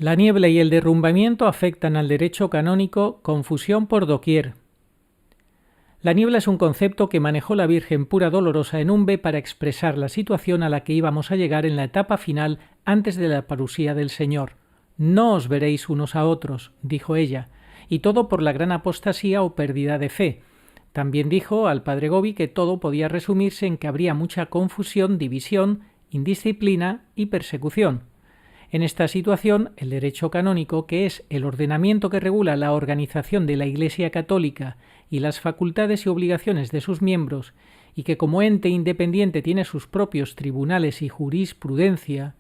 La niebla y el derrumbamiento afectan al derecho canónico, confusión por doquier. La niebla es un concepto que manejó la Virgen Pura Dolorosa en Umbe para expresar la situación a la que íbamos a llegar en la etapa final antes de la parusía del Señor. No os veréis unos a otros, dijo ella, y todo por la gran apostasía o pérdida de fe. También dijo al padre Gobi que todo podía resumirse en que habría mucha confusión, división, indisciplina y persecución. En esta situación, el derecho canónico, que es el ordenamiento que regula la organización de la Iglesia católica y las facultades y obligaciones de sus miembros, y que como ente independiente tiene sus propios tribunales y jurisprudencia,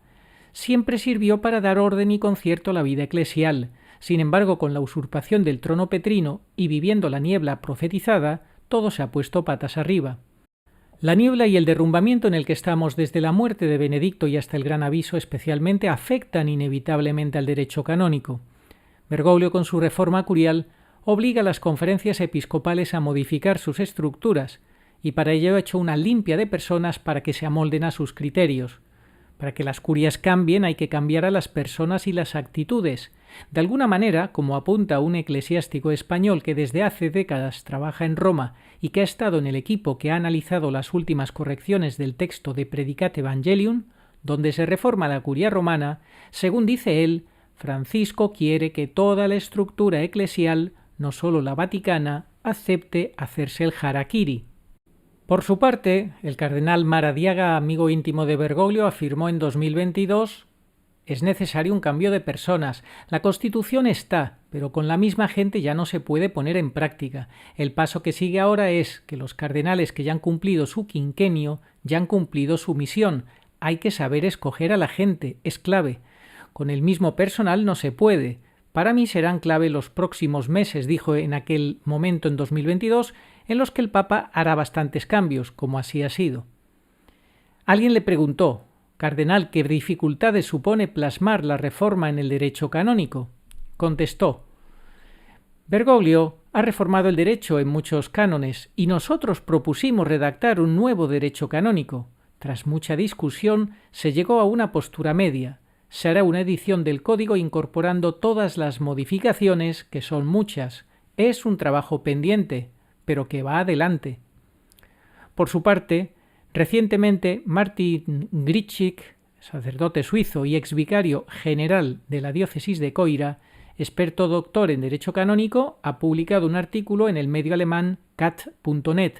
siempre sirvió para dar orden y concierto a la vida eclesial. Sin embargo, con la usurpación del trono petrino y viviendo la niebla profetizada, todo se ha puesto patas arriba. La niebla y el derrumbamiento en el que estamos desde la muerte de Benedicto y hasta el Gran Aviso especialmente afectan inevitablemente al derecho canónico. Bergoglio, con su reforma curial, obliga a las conferencias episcopales a modificar sus estructuras y para ello ha hecho una limpia de personas para que se amolden a sus criterios. Para que las curias cambien hay que cambiar a las personas y las actitudes. De alguna manera, como apunta un eclesiástico español que desde hace décadas trabaja en Roma y que ha estado en el equipo que ha analizado las últimas correcciones del texto de Predicate Evangelium, donde se reforma la curia romana, según dice él, Francisco quiere que toda la estructura eclesial, no solo la vaticana, acepte hacerse el harakiri. Por su parte, el cardenal Maradiaga, amigo íntimo de Bergoglio, afirmó en 2022: es necesario un cambio de personas. La Constitución está, pero con la misma gente ya no se puede poner en práctica. El paso que sigue ahora es que los cardenales que ya han cumplido su quinquenio ya han cumplido su misión. Hay que saber escoger a la gente, es clave. Con el mismo personal no se puede. Para mí serán clave los próximos meses, dijo en aquel momento en 2022, en los que el Papa hará bastantes cambios, como así ha sido. Alguien le preguntó: «Cardenal, ¿qué dificultades supone plasmar la reforma en el derecho canónico?». Contestó: «Bergoglio ha reformado el derecho en muchos cánones y nosotros propusimos redactar un nuevo derecho canónico. Tras mucha discusión se llegó a una postura media. Se hará una edición del código incorporando todas las modificaciones, que son muchas. Es un trabajo pendiente, pero que va adelante». Por su parte, recientemente Martin Gritschik, sacerdote suizo y exvicario general de la diócesis de Coira, experto doctor en derecho canónico, ha publicado un artículo en el medio alemán cat.net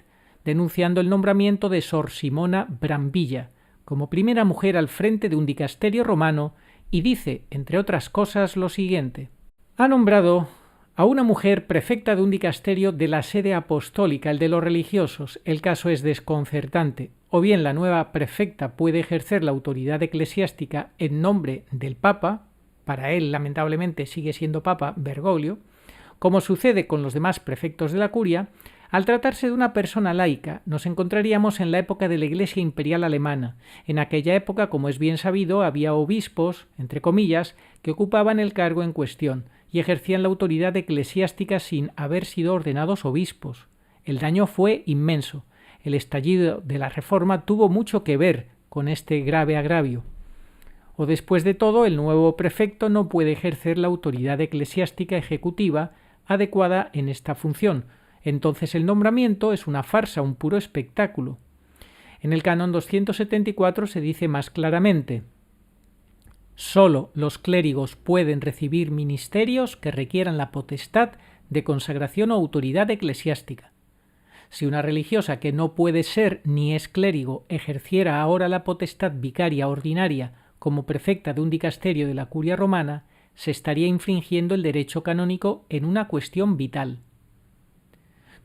denunciando el nombramiento de Sor Simona Brambilla como primera mujer al frente de un dicasterio romano y dice, entre otras cosas, lo siguiente: ha nombrado a una mujer prefecta de un dicasterio de la sede apostólica, el de los religiosos. El caso es desconcertante. O bien la nueva prefecta puede ejercer la autoridad eclesiástica en nombre del Papa, para él lamentablemente sigue siendo Papa Bergoglio, como sucede con los demás prefectos de la curia. Al tratarse de una persona laica, nos encontraríamos en la época de la Iglesia Imperial Alemana. En aquella época, como es bien sabido, había obispos, entre comillas, que ocupaban el cargo en cuestión y ejercían la autoridad eclesiástica sin haber sido ordenados obispos. El daño fue inmenso. El estallido de la Reforma tuvo mucho que ver con este grave agravio. O después de todo, el nuevo prefecto no puede ejercer la autoridad eclesiástica ejecutiva adecuada en esta función. Entonces el nombramiento es una farsa, un puro espectáculo. En el canon 274 se dice más claramente: solo los clérigos pueden recibir ministerios que requieran la potestad de consagración o autoridad eclesiástica. Si una religiosa que no puede ser ni es clérigo ejerciera ahora la potestad vicaria ordinaria como prefecta de un dicasterio de la curia romana, se estaría infringiendo el derecho canónico en una cuestión vital.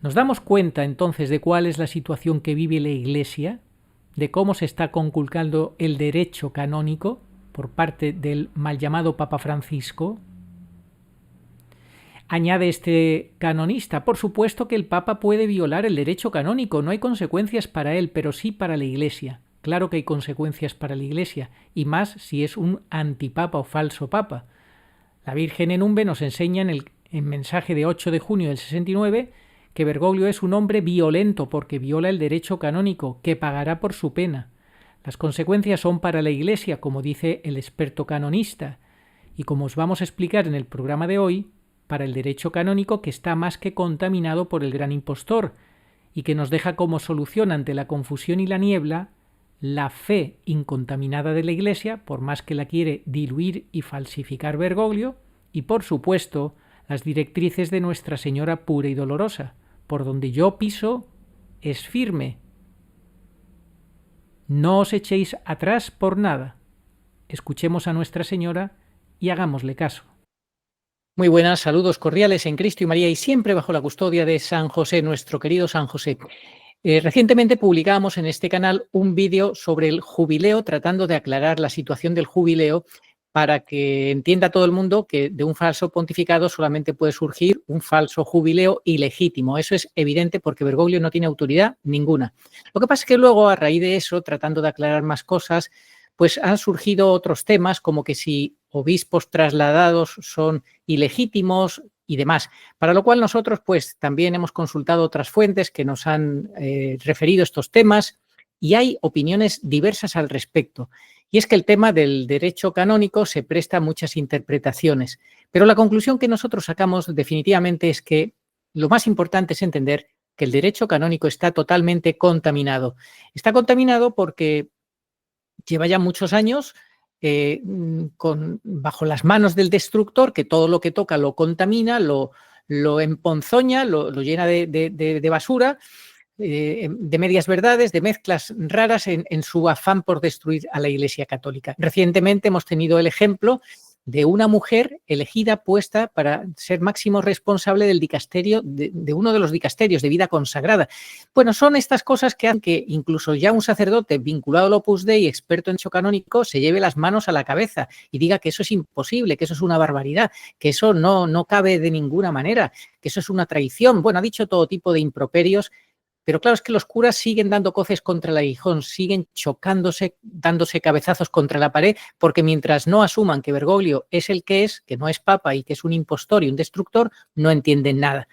¿Nos damos cuenta entonces de cuál es la situación que vive la Iglesia? ¿De cómo se está conculcando el derecho canónico por parte del mal llamado Papa Francisco? Añade este canonista: por supuesto que el Papa puede violar el derecho canónico, no hay consecuencias para él, pero sí para la Iglesia. Claro que hay consecuencias para la Iglesia, y más si es un antipapa o falso papa. La Virgen en Umbe nos enseña en el mensaje de 8 de junio del 69 que Bergoglio es un hombre violento porque viola el derecho canónico, que pagará por su pena. Las consecuencias son para la Iglesia, como dice el experto canonista, y como os vamos a explicar en el programa de hoy, para el derecho canónico que está más que contaminado por el gran impostor y que nos deja como solución ante la confusión y la niebla la fe incontaminada de la Iglesia, por más que la quiere diluir y falsificar Bergoglio, y por supuesto las directrices de Nuestra Señora pura y dolorosa, por donde yo piso es firme. No os echéis atrás por nada. Escuchemos a Nuestra Señora y hagámosle caso. Muy buenas, saludos cordiales en Cristo y María y siempre bajo la custodia de San José, nuestro querido San José. Recientemente publicamos en este canal un vídeo sobre el jubileo, tratando de aclarar la situación del jubileo para que entienda todo el mundo que de un falso pontificado solamente puede surgir un falso jubileo ilegítimo. Eso es evidente porque Bergoglio no tiene autoridad ninguna. Lo que pasa es que luego, a raíz de eso, tratando de aclarar más cosas, pues han surgido otros temas como que si obispos trasladados son ilegítimos y demás. Para lo cual nosotros pues también hemos consultado otras fuentes que nos han referido estos temas y hay opiniones diversas al respecto. Y es que el tema del derecho canónico se presta a muchas interpretaciones, pero la conclusión que nosotros sacamos definitivamente es que lo más importante es entender que el derecho canónico está totalmente contaminado. Está contaminado porque lleva ya muchos años bajo las manos del destructor, que todo lo que toca lo contamina, lo emponzoña, lo llena de basura, de medias verdades, de mezclas raras en su afán por destruir a la Iglesia Católica. Recientemente hemos tenido el ejemplo de una mujer elegida, puesta para ser máximo responsable del dicasterio, de uno de los dicasterios de vida consagrada. Bueno, son estas cosas que hacen que incluso ya un sacerdote vinculado al Opus Dei, experto en derecho canónico, se lleve las manos a la cabeza y diga que eso es imposible, que eso es una barbaridad, que eso no cabe de ninguna manera, que eso es una traición. Bueno, ha dicho todo tipo de improperios. Pero claro, es que los curas siguen dando coces contra el aguijón, siguen chocándose, dándose cabezazos contra la pared, porque mientras no asuman que Bergoglio es el que no es papa y que es un impostor y un destructor, no entienden nada.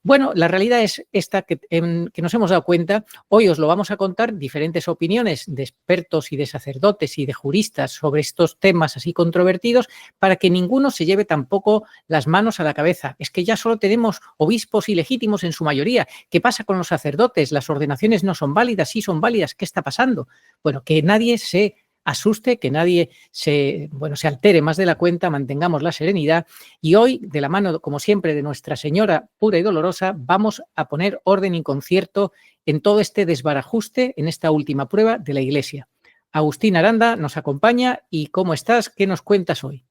Bueno, la realidad es esta que nos hemos dado cuenta. Hoy os lo vamos a contar, diferentes opiniones de expertos y de sacerdotes y de juristas sobre estos temas así controvertidos, para que ninguno se lleve tampoco las manos a la cabeza. Es que ya solo tenemos obispos ilegítimos en su mayoría. ¿Qué pasa con los sacerdotes? Las ordenaciones no son válidas, sí son válidas. ¿Qué está pasando? Bueno, que nadie se asuste, que nadie se altere más de la cuenta, mantengamos la serenidad y hoy, de la mano, como siempre, de Nuestra Señora pura y dolorosa, vamos a poner orden y concierto en todo este desbarajuste, en esta última prueba de la Iglesia. Agustín Aranda nos acompaña y ¿cómo estás? ¿Qué nos cuentas hoy?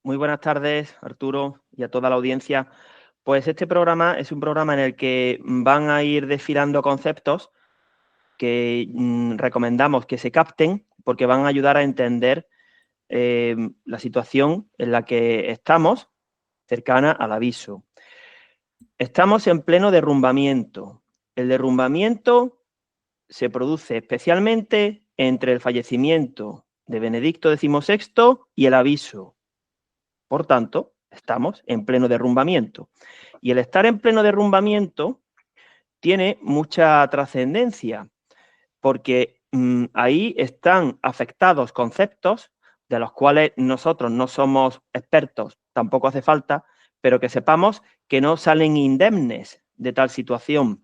Muy buenas tardes, Arturo, y a toda la audiencia. Pues este programa es un programa en el que van a ir desfilando conceptos que recomendamos que se capten porque van a ayudar a entender la situación en la que estamos, cercana al aviso. Estamos en pleno derrumbamiento. El derrumbamiento se produce especialmente entre el fallecimiento de Benedicto XVI y el aviso. Por tanto, estamos en pleno derrumbamiento. Y el estar en pleno derrumbamiento tiene mucha trascendencia, porque ahí están afectados conceptos de los cuales nosotros no somos expertos, tampoco hace falta, pero que sepamos que no salen indemnes de tal situación.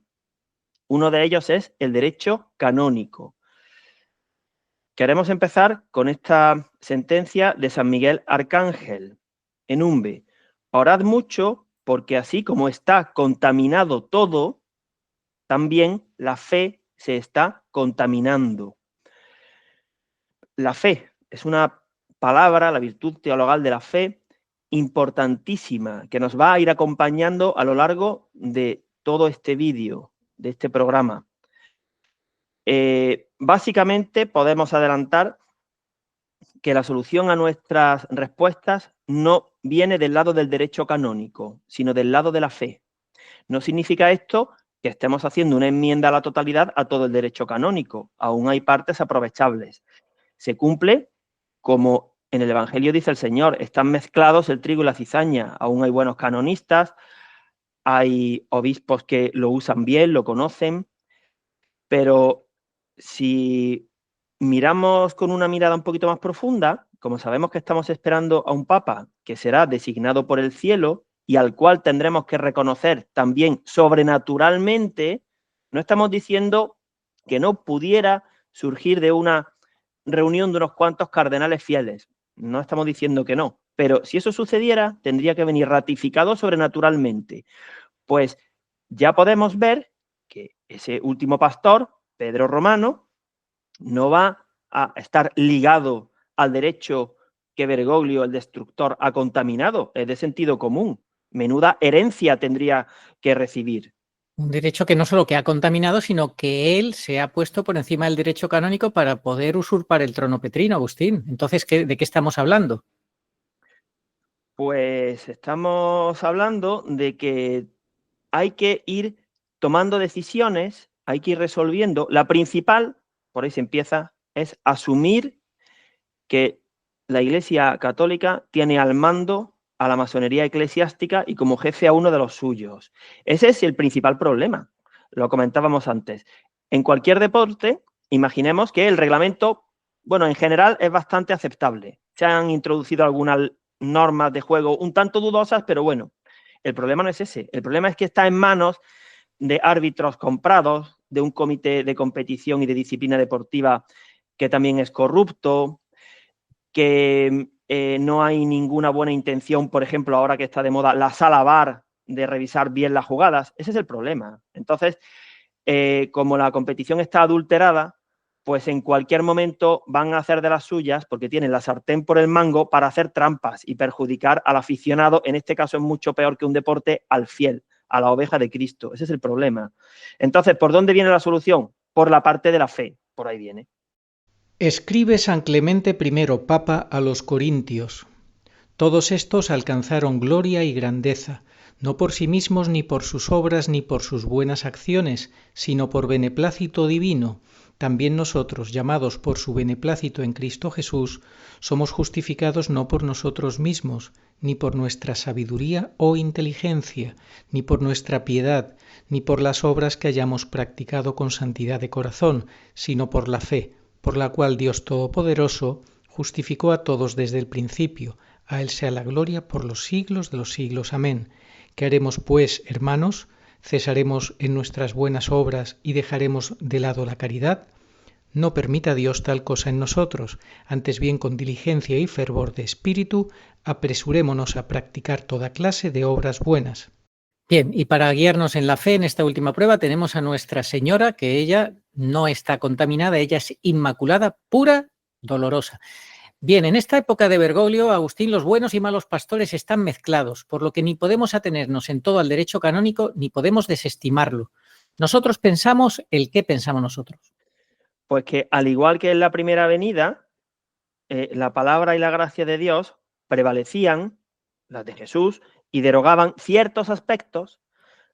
Uno de ellos es el derecho canónico. Queremos empezar con esta sentencia de San Miguel Arcángel, en Umbe. Orad mucho, porque así como está contaminado todo, también la fe se está contaminando. La fe es una palabra, la virtud teologal de la fe, importantísima, que nos va a ir acompañando a lo largo de todo este vídeo, de este programa. Básicamente podemos adelantar que la solución a nuestras respuestas no viene del lado del derecho canónico, sino del lado de la fe. No significa esto que estemos haciendo una enmienda a la totalidad a todo el derecho canónico. Aún hay partes aprovechables. Se cumple como en el Evangelio dice el Señor, están mezclados el trigo y la cizaña. Aún hay buenos canonistas, hay obispos que lo usan bien, lo conocen, pero si miramos con una mirada un poquito más profunda, como sabemos que estamos esperando a un papa que será designado por el cielo y al cual tendremos que reconocer también sobrenaturalmente, no estamos diciendo que no pudiera surgir de una reunión de unos cuantos cardenales fieles. No estamos diciendo que no, pero si eso sucediera, tendría que venir ratificado sobrenaturalmente. Pues ya podemos ver que ese último pastor, Pedro Romano, no va a estar ligado al derecho que Bergoglio, el destructor, ha contaminado. Es de sentido común. Menuda herencia tendría que recibir. Un derecho que no solo que ha contaminado, sino que él se ha puesto por encima del derecho canónico para poder usurpar el trono petrino, Agustín. Entonces, ¿de qué estamos hablando? Pues estamos hablando de que hay que ir tomando decisiones, hay que ir resolviendo. La principal, por ahí se empieza, es asumir que la Iglesia Católica tiene al mando a la masonería eclesiástica y como jefe a uno de los suyos. Ese es el principal problema. Lo comentábamos antes. En cualquier deporte, imaginemos que el reglamento, bueno, en general es bastante aceptable. Se han introducido algunas normas de juego un tanto dudosas, pero bueno, el problema no es ese. El problema es que está en manos de árbitros comprados, de un comité de competición y de disciplina deportiva que también es corrupto, que no hay ninguna buena intención, por ejemplo, ahora que está de moda la sala VAR, de revisar bien las jugadas. Ese es el problema. Entonces, como la competición está adulterada, pues en cualquier momento van a hacer de las suyas porque tienen la sartén por el mango para hacer trampas y perjudicar al aficionado. En este caso es mucho peor que un deporte, al fiel, a la oveja de Cristo. Ese es el problema. Entonces, ¿por dónde viene la solución? Por la parte de la fe. Por ahí viene. Escribe San Clemente I, Papa, a los Corintios. Todos estos alcanzaron gloria y grandeza, no por sí mismos ni por sus obras ni por sus buenas acciones, sino por beneplácito divino. También nosotros, llamados por su beneplácito en Cristo Jesús, somos justificados no por nosotros mismos, ni por nuestra sabiduría o inteligencia, ni por nuestra piedad, ni por las obras que hayamos practicado con santidad de corazón, sino por la fe, por la cual Dios Todopoderoso justificó a todos desde el principio. A Él sea la gloria por los siglos de los siglos. Amén. ¿Qué haremos, pues, hermanos? ¿Cesaremos en nuestras buenas obras y dejaremos de lado la caridad? No permita Dios tal cosa en nosotros, antes bien con diligencia y fervor de espíritu, apresurémonos a practicar toda clase de obras buenas. Bien, y para guiarnos en la fe en esta última prueba tenemos a Nuestra Señora, que ella no está contaminada, ella es inmaculada, pura, dolorosa. Bien, en esta época de Bergoglio, Agustín, los buenos y malos pastores están mezclados, por lo que ni podemos atenernos en todo al derecho canónico, ni podemos desestimarlo. Nosotros pensamos el que pensamos nosotros. Pues que al igual que en la primera venida, la palabra y la gracia de Dios prevalecían, las de Jesús, y derogaban ciertos aspectos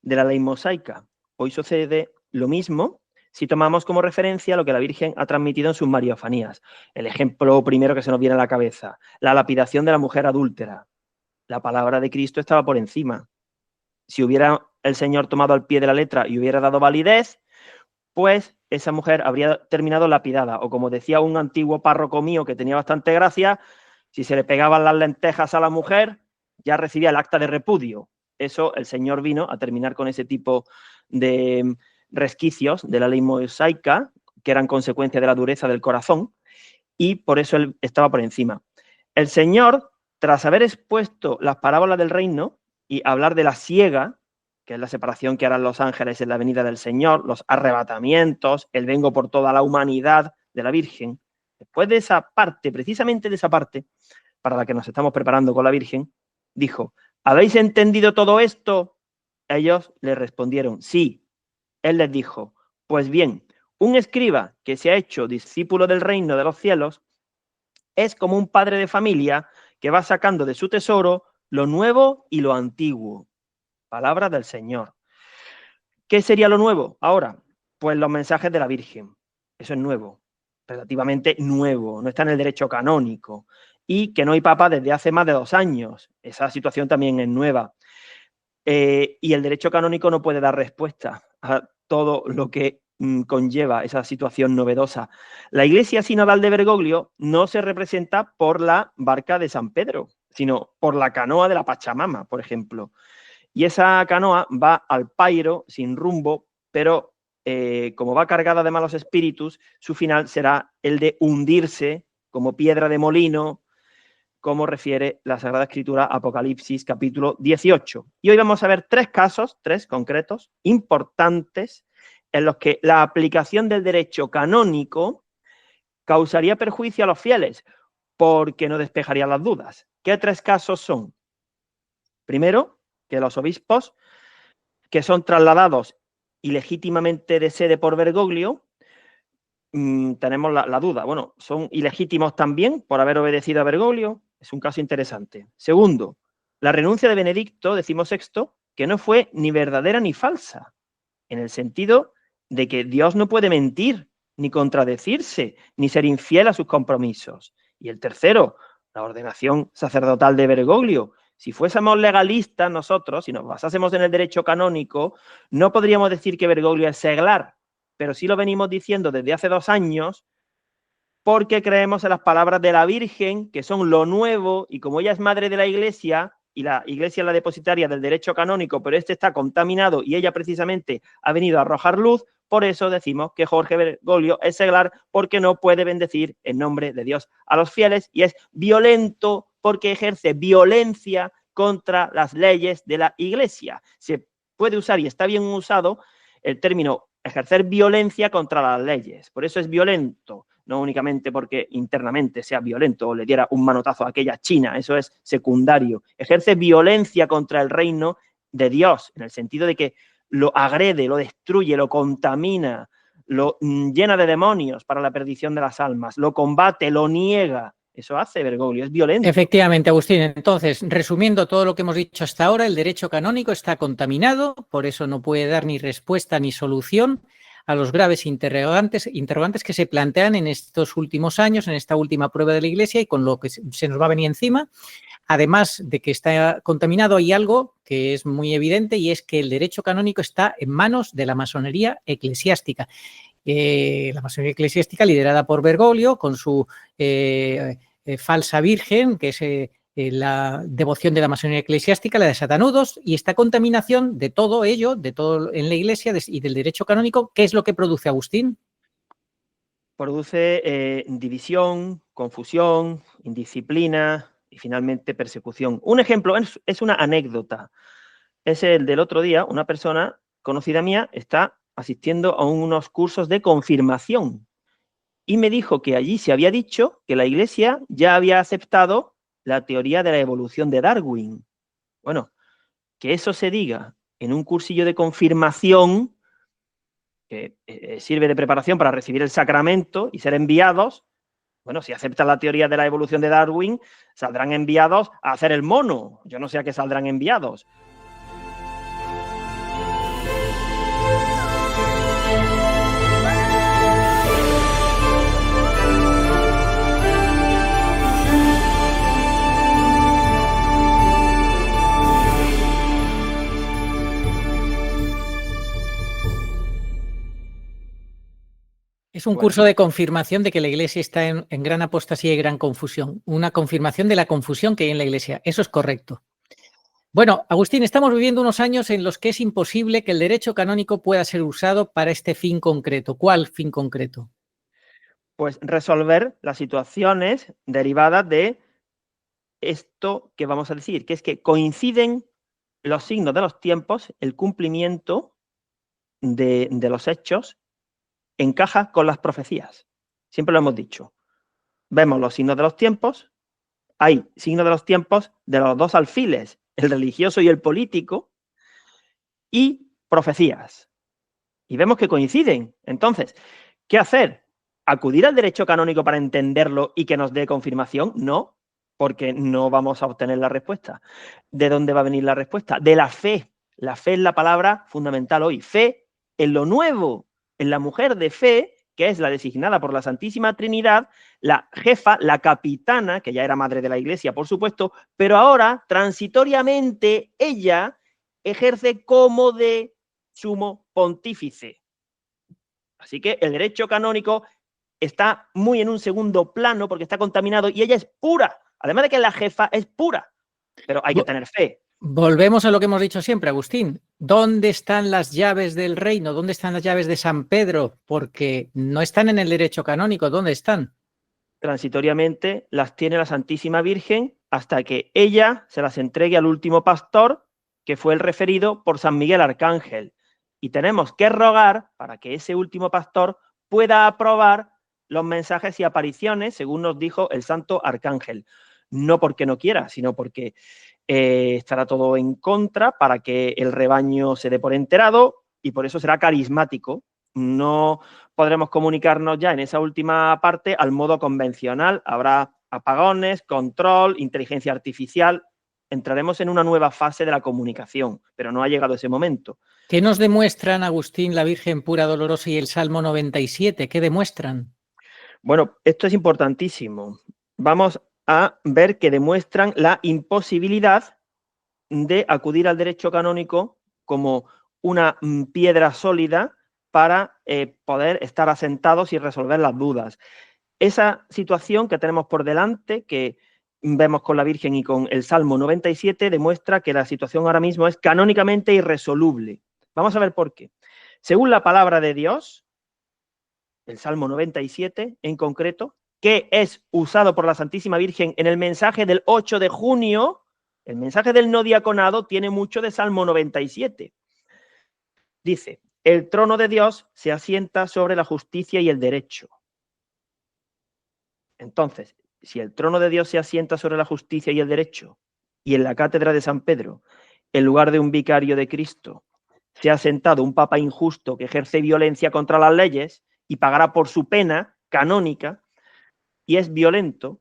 de la ley mosaica. Hoy sucede lo mismo si tomamos como referencia lo que la Virgen ha transmitido en sus mariofanías. El ejemplo primero que se nos viene a la cabeza, la lapidación de la mujer adúltera. La palabra de Cristo estaba por encima. Si hubiera el Señor tomado al pie de la letra y hubiera dado validez, pues esa mujer habría terminado lapidada. O como decía un antiguo párroco mío que tenía bastante gracia, si se le pegaban las lentejas a la mujer, ya recibía el acta de repudio. Eso, el Señor vino a terminar con ese tipo de resquicios de la ley mosaica, que eran consecuencia de la dureza del corazón, y por eso él estaba por encima. El Señor, tras haber expuesto las parábolas del reino y hablar de la siega, que es la separación que harán los ángeles en la venida del Señor, los arrebatamientos, el vengo por toda la humanidad de la Virgen, después de esa parte, precisamente de esa parte, para la que nos estamos preparando con la Virgen, dijo, ¿habéis entendido todo esto? Ellos le respondieron, sí. Él les dijo, pues bien, un escriba que se ha hecho discípulo del reino de los cielos es como un padre de familia que va sacando de su tesoro lo nuevo y lo antiguo. Palabra del Señor. ¿Qué sería lo nuevo ahora? Pues los mensajes de la Virgen. Eso es nuevo, relativamente nuevo, no está en el derecho canónico. Y que no hay papa desde hace más de 2 años. Esa situación también es nueva. Y el derecho canónico no puede dar respuesta a todo lo que conlleva esa situación novedosa. La iglesia sinodal de Bergoglio no se representa por la barca de San Pedro, sino por la canoa de la Pachamama, por ejemplo. Y esa canoa va al pairo, sin rumbo, pero como va cargada de malos espíritus, su final será el de hundirse como piedra de molino, como refiere la Sagrada Escritura, Apocalipsis, capítulo 18. Y hoy vamos a ver tres casos, tres concretos, importantes, en los que la aplicación del derecho canónico causaría perjuicio a los fieles, porque no despejaría las dudas. ¿Qué tres casos son? Primero, que los obispos que son trasladados ilegítimamente de sede por Bergoglio, tenemos la duda. Bueno, ¿son ilegítimos también por haber obedecido a Bergoglio? Es un caso interesante. Segundo, la renuncia de Benedicto XVI, que no fue ni verdadera ni falsa, en el sentido de que Dios no puede mentir, ni contradecirse, ni ser infiel a sus compromisos. Y el tercero, la ordenación sacerdotal de Bergoglio. Si fuésemos legalistas nosotros, si nos basásemos en el derecho canónico, no podríamos decir que Bergoglio es seglar, pero sí lo venimos diciendo desde hace 2 años, porque creemos en las palabras de la Virgen, que son lo nuevo, y como ella es madre de la Iglesia, y la Iglesia es la depositaria del derecho canónico, pero este está contaminado y ella precisamente ha venido a arrojar luz, por eso decimos que Jorge Bergoglio es seglar, porque no puede bendecir en nombre de Dios a los fieles, y es violento porque ejerce violencia contra las leyes de la Iglesia. Se puede usar, y está bien usado, el término ejercer violencia contra las leyes. Por eso es violento, no únicamente porque internamente sea violento o le diera un manotazo a aquella china, eso es secundario. Ejerce violencia contra el reino de Dios, en el sentido de que lo agrede, lo destruye, lo contamina, lo llena de demonios para la perdición de las almas, lo combate, lo niega. Eso hace Bergoglio, es violento. Efectivamente, Agustín. Entonces, resumiendo todo lo que hemos dicho hasta ahora, el derecho canónico está contaminado, por eso no puede dar ni respuesta ni solución a los graves interrogantes que se plantean en estos últimos años, en esta última prueba de la Iglesia y con lo que se nos va a venir encima. Además de que está contaminado, hay algo que es muy evidente, y es que el derecho canónico está en manos de la masonería eclesiástica. La masonería eclesiástica liderada por Bergoglio, con su falsa virgen, que es la devoción de la masonería eclesiástica, la de satanudos, y esta contaminación de todo ello, de todo en la Iglesia y del derecho canónico, ¿qué es lo que produce, Agustín? Produce división, confusión, indisciplina y finalmente persecución. Un ejemplo es una anécdota. Es el del otro día. Una persona conocida mía está asistiendo a unos cursos de confirmación y me dijo que allí se había dicho que la Iglesia ya había aceptado la teoría de la evolución de Darwin. Bueno, que eso se diga en un cursillo de confirmación que sirve de preparación para recibir el sacramento y ser enviados. Bueno, si aceptan la teoría de la evolución de Darwin, saldrán enviados a hacer el mono. Yo no sé a qué saldrán enviados. Es un curso de confirmación de que la Iglesia está en gran apostasía y gran confusión. Una confirmación de la confusión que hay en la Iglesia. Eso es correcto. Bueno, Agustín, estamos viviendo unos años en los que es imposible que el derecho canónico pueda ser usado para este fin concreto. ¿Cuál fin concreto? Pues resolver las situaciones derivadas de esto que vamos a decir, que es que coinciden los signos de los tiempos, el cumplimiento de los hechos encaja con las profecías. Siempre lo hemos dicho. Vemos los signos de los tiempos, hay signos de los tiempos de los dos alfiles, el religioso y el político, y profecías. Y vemos que coinciden. Entonces, ¿qué hacer? ¿Acudir al derecho canónico para entenderlo y que nos dé confirmación? No, porque no vamos a obtener la respuesta. ¿De dónde va a venir la respuesta? De la fe. La fe es la palabra fundamental hoy. Fe en lo nuevo, en la mujer de fe, que es la designada por la Santísima Trinidad, la jefa, la capitana, que ya era madre de la Iglesia, por supuesto, pero ahora, transitoriamente, ella ejerce como de sumo pontífice. Así que el derecho canónico está muy en un segundo plano porque está contaminado y ella es pura. Además de que la jefa es pura, pero hay que tener fe. Volvemos a lo que hemos dicho siempre, Agustín. ¿Dónde están las llaves del reino? ¿Dónde están las llaves de San Pedro? Porque no están en el derecho canónico. ¿Dónde están? Transitoriamente las tiene la Santísima Virgen hasta que ella se las entregue al último pastor, que fue el referido por San Miguel Arcángel. Y tenemos que rogar para que ese último pastor pueda aprobar los mensajes y apariciones, según nos dijo el Santo Arcángel. No porque no quiera, sino porque estará todo en contra para que el rebaño se dé por enterado y por eso será carismático. No podremos comunicarnos ya en esa última parte al modo convencional. Habrá apagones, control, inteligencia artificial. Entraremos en una nueva fase de la comunicación, pero no ha llegado ese momento. ¿Qué nos demuestran, Agustín, la Virgen pura, dolorosa y el Salmo 97? ¿Qué demuestran? Bueno, esto es importantísimo. Vamos a ver que demuestran la imposibilidad de acudir al derecho canónico como una piedra sólida para poder estar asentados y resolver las dudas. Esa situación que tenemos por delante, que vemos con la Virgen y con el Salmo 97, demuestra que la situación ahora mismo es canónicamente irresoluble. Vamos a ver por qué. Según la palabra de Dios, el Salmo 97 en concreto, que es usado por la Santísima Virgen en el mensaje del 8 de junio, el mensaje del no diaconado tiene mucho de Salmo 97. Dice, el trono de Dios se asienta sobre la justicia y el derecho. Entonces, si el trono de Dios se asienta sobre la justicia y el derecho, y en la cátedra de San Pedro, en lugar de un vicario de Cristo, se ha sentado un papa injusto que ejerce violencia contra las leyes y pagará por su pena canónica, y es violento,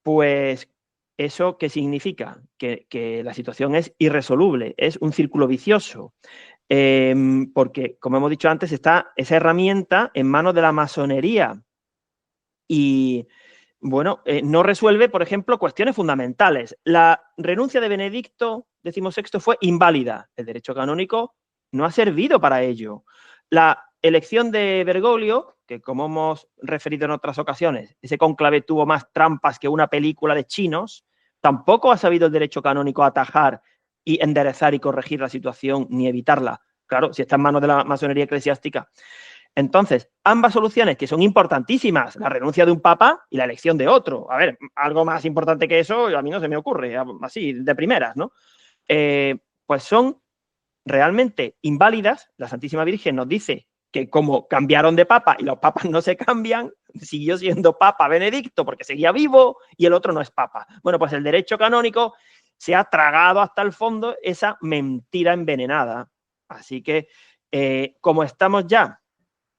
pues ¿eso qué significa? Que la situación es irresoluble, es un círculo vicioso. Porque, como hemos dicho antes, está esa herramienta en manos de la masonería y, bueno, no resuelve, por ejemplo, cuestiones fundamentales. La renuncia de Benedicto XVI fue inválida. El derecho canónico no ha servido para ello. La elección de Bergoglio, que como hemos referido en otras ocasiones, ese cónclave tuvo más trampas que una película de chinos, tampoco ha sabido el derecho canónico atajar y enderezar y corregir la situación ni evitarla. Claro, si está en manos de la masonería eclesiástica. Entonces, ambas soluciones que son importantísimas, la renuncia de un papa y la elección de otro. A ver, algo más importante que eso a mí no se me ocurre, así, de primeras, ¿no? Pues son realmente inválidas. La Santísima Virgen nos dice que como cambiaron de papa y los papas no se cambian, siguió siendo papa Benedicto porque seguía vivo y el otro no es papa. Bueno, pues el derecho canónico se ha tragado hasta el fondo esa mentira envenenada. Así que, como estamos ya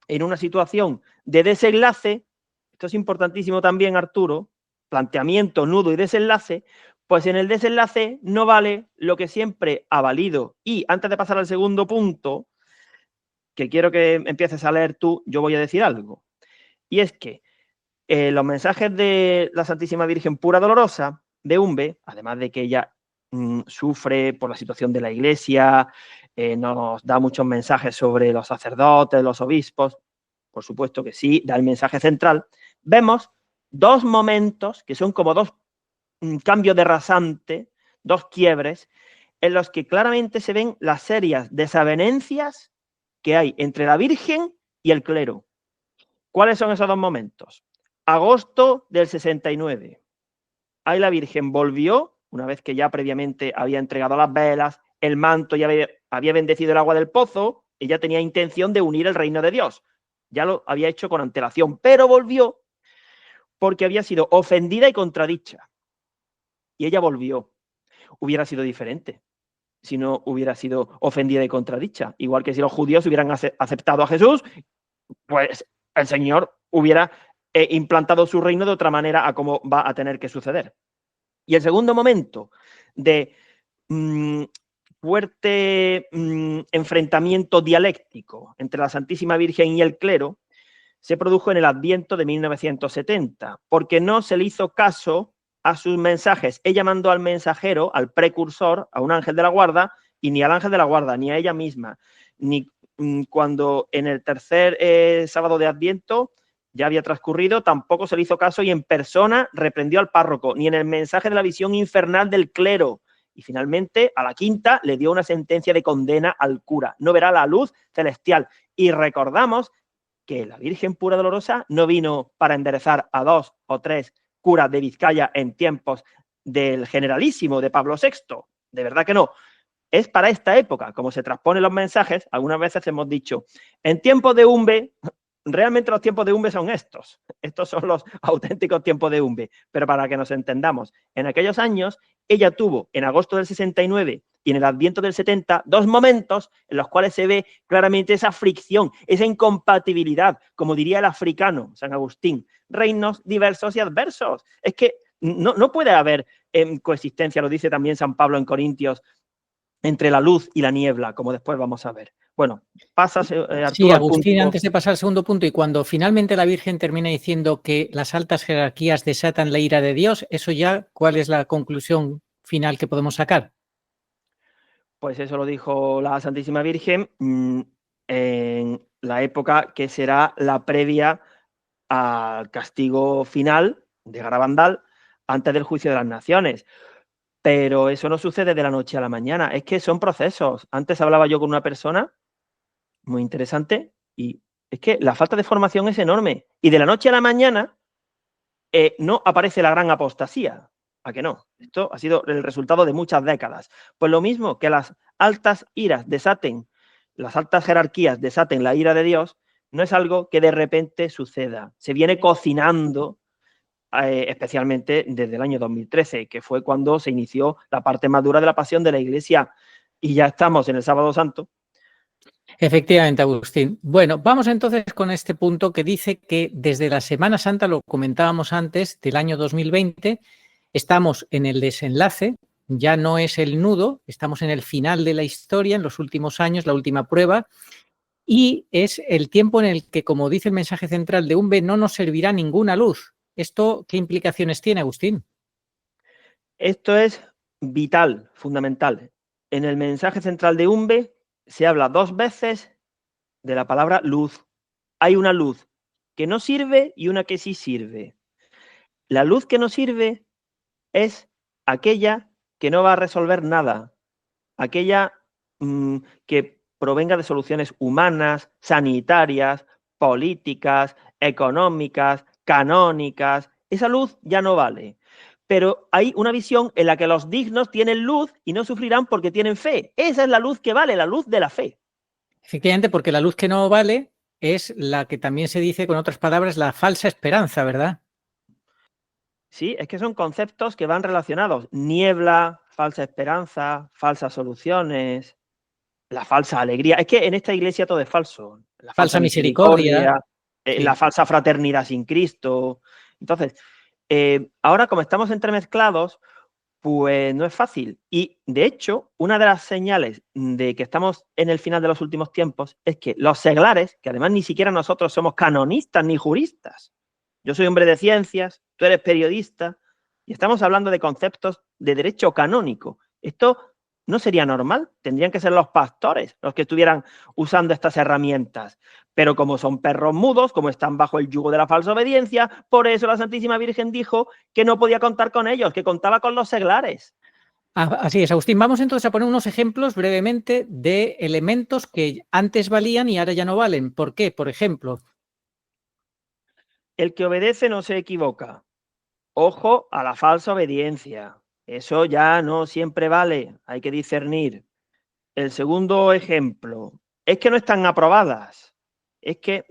en una situación de desenlace, esto es importantísimo también, Arturo, planteamiento, nudo y desenlace, pues en el desenlace no vale lo que siempre ha valido. Y antes de pasar al segundo punto, que quiero que empieces a leer tú, yo voy a decir algo. Y es que los mensajes de la Santísima Virgen Pura Dolorosa, de Umbe, además de que ella sufre por la situación de la Iglesia, nos da muchos mensajes sobre los sacerdotes, los obispos, por supuesto que sí, da el mensaje central, vemos dos momentos que son como dos cambios de rasante, dos quiebres, en los que claramente se ven las serias desavenencias que hay entre la Virgen y el clero. ¿Cuáles son esos dos momentos? Agosto del 69. Ahí la Virgen volvió, una vez que ya previamente había entregado las velas, el manto ya había bendecido el agua del pozo, ella tenía intención de unir el reino de Dios. Ya lo había hecho con antelación, pero volvió porque había sido ofendida y contradicha. Y ella volvió. Hubiera sido diferente si no hubiera sido ofendida y contradicha. Igual que si los judíos hubieran aceptado a Jesús, pues el Señor hubiera implantado su reino de otra manera a cómo va a tener que suceder. Y el segundo momento de fuerte enfrentamiento dialéctico entre la Santísima Virgen y el clero se produjo en el Adviento de 1970, porque no se le hizo caso a sus mensajes. Ella mandó al mensajero, al precursor, a un ángel de la guarda, y ni al ángel de la guarda, ni a ella misma, ni cuando en el tercer sábado de Adviento ya había transcurrido, tampoco se le hizo caso y en persona reprendió al párroco, ni en el mensaje de la visión infernal del clero. Y finalmente, a la quinta, le dio una sentencia de condena al cura. No verá la luz celestial. Y recordamos que la Virgen Pura Dolorosa no vino para enderezar a 2 o 3 curas de Vizcaya en tiempos del Generalísimo de Pablo VI. De verdad que no. Es para esta época, como se transponen los mensajes. Algunas veces hemos dicho, en tiempos de Umbe, realmente los tiempos de Umbe son estos. Estos son los auténticos tiempos de Umbe. Pero para que nos entendamos, en aquellos años, ella tuvo en agosto del 69 y en el Adviento del 70 2 momentos en los cuales se ve claramente esa fricción, esa incompatibilidad, como diría el africano, San Agustín, reinos diversos y adversos. Es que no puede haber coexistencia, lo dice también San Pablo en Corintios, entre la luz y la niebla, como después vamos a ver. Bueno, pasas, Arturo. Sí, Agustín, antes de pasar al segundo punto, y cuando finalmente la Virgen termina diciendo que las altas jerarquías desatan la ira de Dios, eso ya, ¿cuál es la conclusión final que podemos sacar? Pues eso lo dijo la Santísima Virgen en la época que será la previa al castigo final de Garabandal antes del juicio de las naciones. Pero eso no sucede de la noche a la mañana, es que son procesos. Antes hablaba yo con una persona muy interesante y es que la falta de formación es enorme. Y de la noche a la mañana no aparece la gran apostasía. ¿A que no? Esto ha sido el resultado de muchas décadas. Pues lo mismo que las altas iras desaten, las altas jerarquías desaten la ira de Dios, no es algo que de repente suceda. Se viene cocinando especialmente desde el año 2013, que fue cuando se inició la parte más dura de la pasión de la Iglesia. Y ya estamos en el Sábado Santo. Efectivamente, Agustín. Bueno, vamos entonces con este punto que dice que desde la Semana Santa, lo comentábamos antes, del año 2020, estamos en el desenlace, ya no es el nudo, estamos en el final de la historia, en los últimos años, la última prueba, y es el tiempo en el que, como dice el mensaje central de Umbe, no nos servirá ninguna luz. ¿Esto qué implicaciones tiene, Agustín? Esto es vital, fundamental. En el mensaje central de Umbe se habla 2 veces de la palabra luz. Hay una luz que no sirve y una que sí sirve. La luz que no sirve es aquella que no va a resolver nada, aquella que provenga de soluciones humanas, sanitarias, políticas, económicas, canónicas. Esa luz ya no vale. Pero hay una visión en la que los dignos tienen luz y no sufrirán porque tienen fe. Esa es la luz que vale, la luz de la fe. Efectivamente, porque la luz que no vale es la que también se dice, con otras palabras, la falsa esperanza, ¿verdad? Sí, es que son conceptos que van relacionados. Niebla, falsa esperanza, falsas soluciones, la falsa alegría. Es que en esta iglesia todo es falso. La falsa Falsa misericordia. misericordia, la Sí. falsa fraternidad sin Cristo. Entonces, ahora como estamos entremezclados, pues no es fácil. Y de hecho, una de las señales de que estamos en el final de los últimos tiempos es que los seglares, que además ni siquiera nosotros somos canonistas ni juristas, yo soy hombre de ciencias, tú eres periodista, y estamos hablando de conceptos de derecho canónico. Esto no sería normal, tendrían que ser los pastores los que estuvieran usando estas herramientas. Pero como son perros mudos, como están bajo el yugo de la falsa obediencia, por eso la Santísima Virgen dijo que no podía contar con ellos, que contaba con los seglares. Así es, Agustín. Vamos entonces a poner unos ejemplos brevemente de elementos que antes valían y ahora ya no valen. ¿Por qué? Por ejemplo, El que obedece no se equivoca. Ojo a la falsa obediencia. Eso ya no siempre vale, hay que discernir. El segundo ejemplo es que no están aprobadas. Es que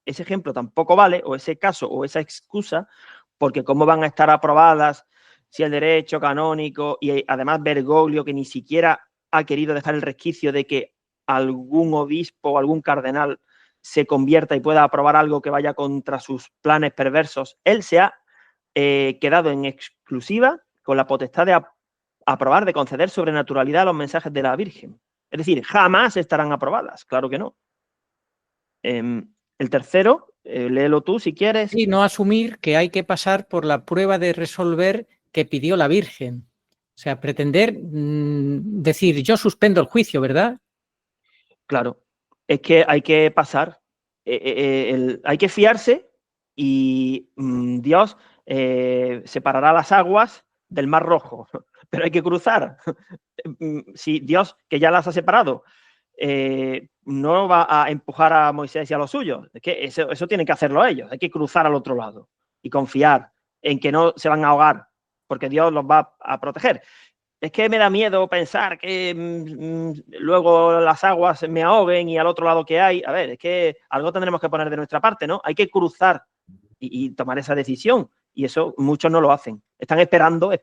ese ejemplo tampoco vale, o ese caso, o esa excusa, porque cómo van a estar aprobadas si el derecho canónico y además Bergoglio, que ni siquiera ha querido dejar el resquicio de que algún obispo o algún cardenal se convierta y pueda aprobar algo que vaya contra sus planes perversos, él se ha quedado en exclusiva con la potestad de aprobar, de conceder sobrenaturalidad a los mensajes de la Virgen. Es decir, jamás estarán aprobadas, claro que no. El tercero, léelo tú si quieres. y no asumir que hay que pasar por la prueba de resolver que pidió la Virgen. O sea, pretender decir, yo suspendo el juicio, ¿verdad? Claro. es que hay que pasar, hay que fiarse y Dios separará las aguas del Mar Rojo, pero hay que cruzar. Si Dios, que ya las ha separado, no va a empujar a Moisés y a los suyos, es que eso tienen que hacerlo ellos, hay que cruzar al otro lado y confiar en que no se van a ahogar, porque Dios los va a proteger. Es que me da miedo pensar que luego las aguas me ahoguen y al otro lado que hay. A ver, es que algo tendremos que poner de nuestra parte, ¿no? Hay que cruzar y tomar esa decisión. Y eso muchos no lo hacen. Están esperando.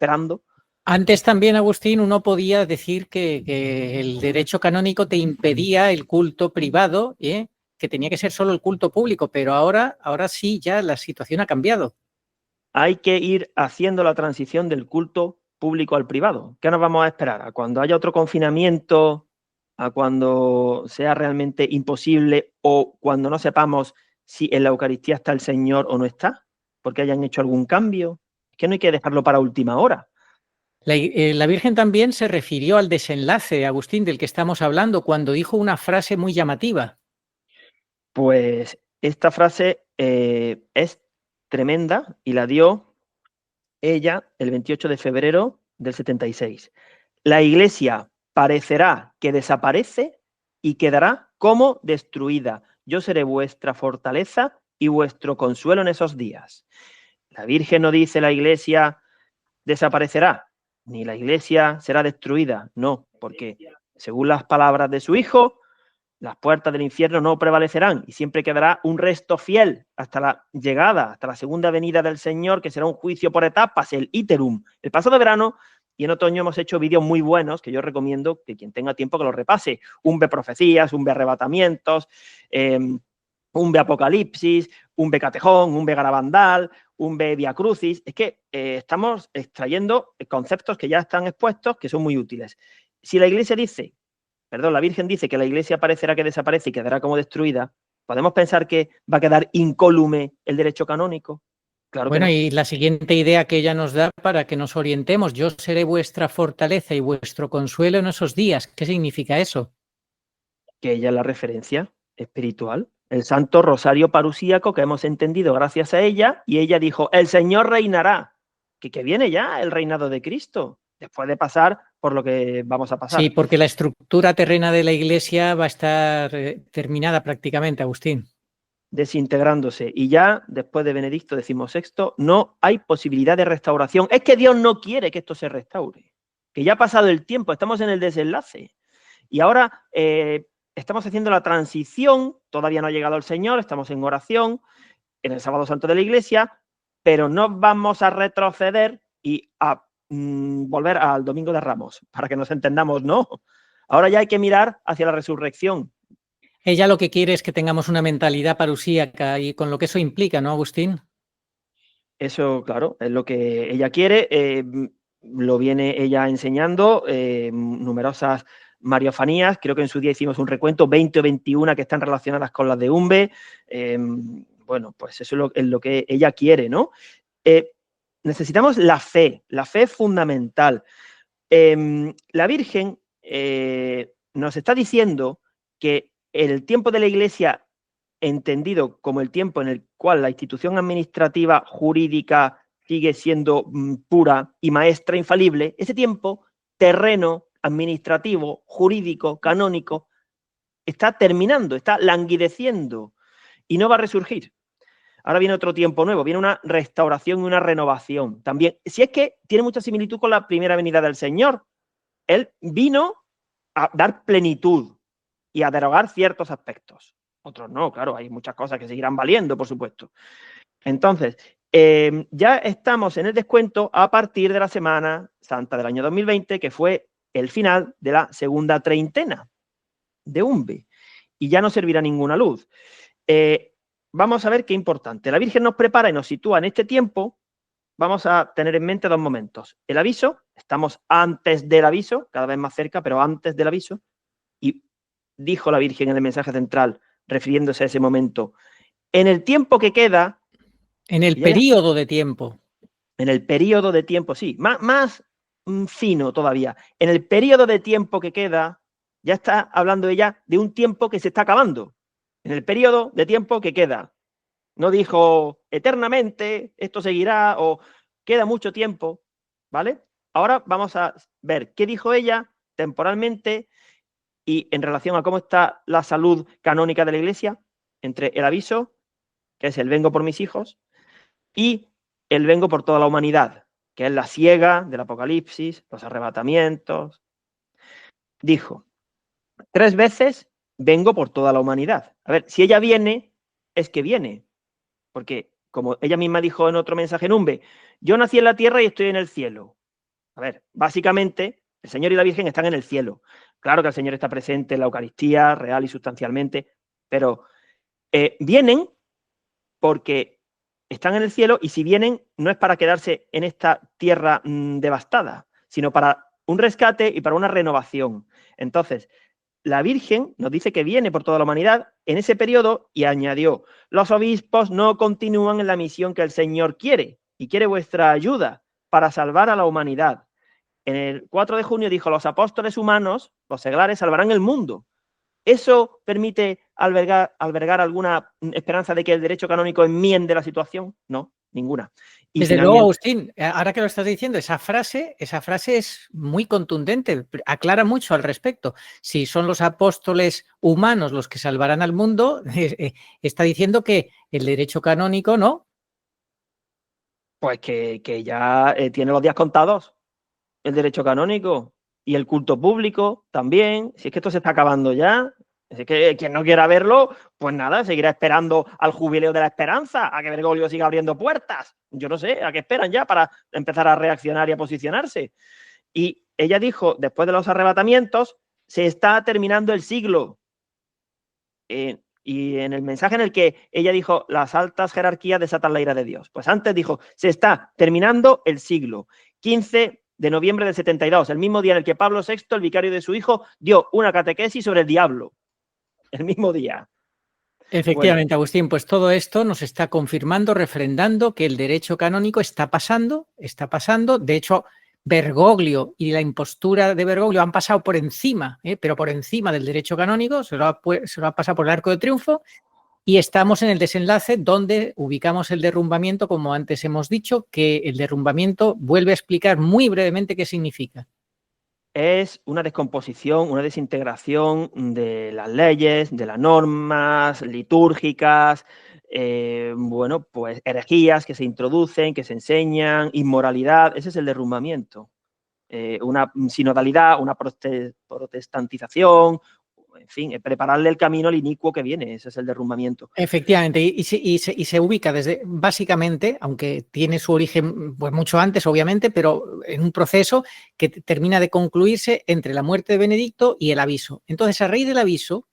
Antes también, Agustín, uno podía decir que el derecho canónico te impedía el culto privado, que tenía que ser solo el culto público, pero ahora sí ya la situación ha cambiado. Hay que ir haciendo la transición del culto público al privado. ¿Qué nos vamos a esperar? ¿A cuando haya otro confinamiento? ¿A cuando sea realmente imposible? ¿O cuando no sepamos si en la Eucaristía está el Señor o no está? ¿Porque hayan hecho algún cambio? Es que no hay que dejarlo para última hora. La Virgen también se refirió al desenlace, Agustín, del que estamos hablando, cuando dijo una frase muy llamativa. Pues esta frase es tremenda y la dio ella el 28 de febrero del 76. La Iglesia parecerá que desaparece y quedará como destruida. Yo seré vuestra fortaleza y vuestro consuelo en esos días. La Virgen no dice la Iglesia desaparecerá, ni la Iglesia será destruida. No, porque según las palabras de su Hijo, las puertas del infierno no prevalecerán y siempre quedará un resto fiel hasta la llegada, hasta la segunda venida del Señor, que será un juicio por etapas, el iterum. El pasado verano y en otoño hemos hecho vídeos muy buenos que yo recomiendo que quien tenga tiempo que los repase. Un ve profecías, un ve arrebatamientos, un ve apocalipsis, un ve catejón, un ve garabandal, un ve via crucis. Es que estamos extrayendo conceptos que ya están expuestos que son muy útiles. Si la Iglesia dice, la Virgen dice que la Iglesia parecerá que desaparece y quedará como destruida, ¿podemos pensar que va a quedar incólume el derecho canónico? Claro que Bueno, no. y la siguiente idea que ella nos da para que nos orientemos, yo seré vuestra fortaleza y vuestro consuelo en esos días. ¿Qué significa eso? Que ella es la referencia espiritual, el Santo Rosario Parusíaco que hemos entendido gracias a ella, y ella dijo, el Señor reinará, que viene ya el reinado de Cristo, después de pasar por lo que vamos a pasar. Sí, porque la estructura terrena de la Iglesia va a estar terminada prácticamente, Agustín. Desintegrándose, y ya después de Benedicto XVI no hay posibilidad de restauración. Es que Dios no quiere que esto se restaure, que ya ha pasado el tiempo, estamos en el desenlace, y ahora estamos haciendo la transición, todavía no ha llegado el Señor, estamos en oración, en el Sábado Santo de la Iglesia, pero no vamos a retroceder y a volver al Domingo de Ramos, para que nos entendamos, no. Ahora ya hay que mirar hacia la resurrección. Ella lo que quiere es que tengamos una mentalidad parusíaca y con lo que eso implica, ¿no, Agustín? Eso, claro, es lo que ella quiere, lo viene ella enseñando, numerosas mariofanías, creo que en su día hicimos un recuento, 20 o 21 que están relacionadas con las de Umbe, bueno, pues eso es lo que ella quiere, ¿no? Necesitamos la fe es fundamental. La Virgen nos está diciendo que el tiempo de la Iglesia, entendido como el tiempo en el cual la institución administrativa jurídica sigue siendo pura y maestra infalible, ese tiempo terreno, administrativo, jurídico, canónico, está terminando, está languideciendo y no va a resurgir. Ahora viene otro tiempo nuevo, viene una restauración y una renovación. También, si es que tiene mucha similitud con la primera venida del Señor, Él vino a dar plenitud y a derogar ciertos aspectos. Otros no, claro, hay muchas cosas que seguirán valiendo, por supuesto. Entonces, ya estamos en el descuento a partir de la Semana Santa del año 2020, que fue el final de la segunda treintena de Umbe, y ya no servirá ninguna luz. Vamos a ver qué importante. La Virgen nos prepara y nos sitúa en este tiempo. Vamos a tener en mente dos momentos. El aviso, estamos antes del aviso, cada vez más cerca, pero antes del aviso. Y dijo la Virgen en el mensaje central, refiriéndose a ese momento, en el tiempo que queda... En el periodo de tiempo. En el periodo de tiempo, sí, más fino todavía. En el periodo de tiempo que queda, Ya está hablando ella de un tiempo que se está acabando, en el periodo de tiempo que queda. No dijo eternamente, esto seguirá o queda mucho tiempo, ¿vale? Ahora vamos a ver qué dijo ella temporalmente y en relación a cómo está la salud canónica de la Iglesia entre el aviso, que es el vengo por mis hijos, y el vengo por toda la humanidad, que es la siega del Apocalipsis, los arrebatamientos. Dijo, 3 veces vengo por toda la humanidad. A ver, si ella viene, es que viene, porque como ella misma dijo en otro mensaje en Umbe, yo nací en la tierra y estoy en el cielo. A ver, básicamente, el Señor y la Virgen están en el cielo. Claro que el Señor está presente en la Eucaristía, real y sustancialmente, pero vienen porque están en el cielo y si vienen no es para quedarse en esta tierra devastada, sino para un rescate y para una renovación. Entonces, la Virgen nos dice que viene por toda la humanidad en ese periodo y añadió, los obispos no continúan en la misión que el Señor quiere y quiere vuestra ayuda para salvar a la humanidad. En el 4 de junio dijo, los apóstoles humanos, los seglares, salvarán el mundo. ¿Eso permite albergar alguna esperanza de que el derecho canónico enmiende la situación? No, ninguna. Y Desde luego, Agustín, ahora que lo estás diciendo, esa frase es muy contundente, aclara mucho al respecto. Si son los apóstoles humanos los que salvarán al mundo, está diciendo que el derecho canónico no. Pues que ya tiene los días contados, el derecho canónico y el culto público también. Si es que esto se está acabando ya. Si es que quien no quiera verlo, pues nada, seguirá esperando al jubileo de la esperanza, a que Bergoglio siga abriendo puertas. Yo no sé, ¿a qué esperan ya para empezar a reaccionar y a posicionarse? Y ella dijo, después de los arrebatamientos, se está terminando el siglo. Y en el mensaje en el que ella dijo, las altas jerarquías desatan la ira de Dios. Pues antes dijo, se está terminando el siglo. 15 de noviembre del 72, el mismo día en el que Pablo VI, el vicario de su hijo, dio una catequesis sobre el diablo. El mismo día. Efectivamente, bueno, Agustín, pues todo esto nos está confirmando, refrendando que el derecho canónico está pasando. De hecho, Bergoglio y la impostura de Bergoglio han pasado por encima, pero por encima del derecho canónico, se lo ha pasado por el arco de triunfo y estamos en el desenlace donde ubicamos el derrumbamiento, como antes hemos dicho, que el derrumbamiento vuelve a explicar muy brevemente qué significa. Es una descomposición, una desintegración de las leyes, de las normas litúrgicas, bueno, pues herejías que se introducen, que se enseñan, inmoralidad, ese es el derrumbamiento. Una sinodalidad, una protestantización, en fin, prepararle el camino al inicuo que viene, ese es el derrumbamiento. Efectivamente, y se ubica desde, básicamente, aunque tiene su origen pues mucho antes, obviamente, pero en un proceso que termina de concluirse entre la muerte de Benedicto y el aviso. Entonces, a raíz del aviso,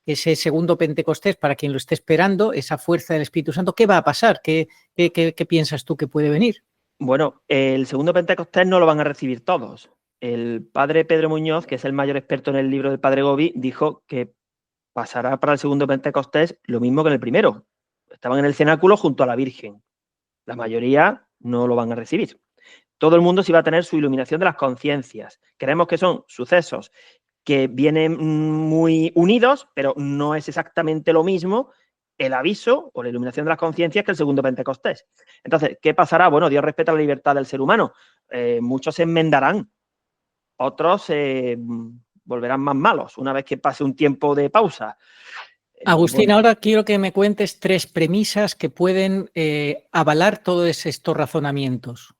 ese segundo Pentecostés, para quien lo esté esperando, esa fuerza del Espíritu Santo, ¿qué va a pasar? ¿Qué piensas tú que puede venir? Bueno, el segundo Pentecostés no lo van a recibir todos. El padre Pedro Muñoz, que es el mayor experto en el libro del padre Gobi, dijo que pasará para el segundo Pentecostés lo mismo que en el primero. Estaban en el cenáculo junto a la Virgen. La mayoría no lo van a recibir. Todo el mundo sí va a tener su iluminación de las conciencias. Creemos que son sucesos que vienen muy unidos, pero no es exactamente lo mismo el aviso o la iluminación de las conciencias que el segundo Pentecostés. Entonces, ¿qué pasará? Bueno, Dios respeta la libertad del ser humano. Muchos se enmendarán, otros volverán más malos una vez que pase un tiempo de pausa. Agustín, bueno, ahora quiero que me cuentes 3 premisas que pueden avalar todos estos razonamientos.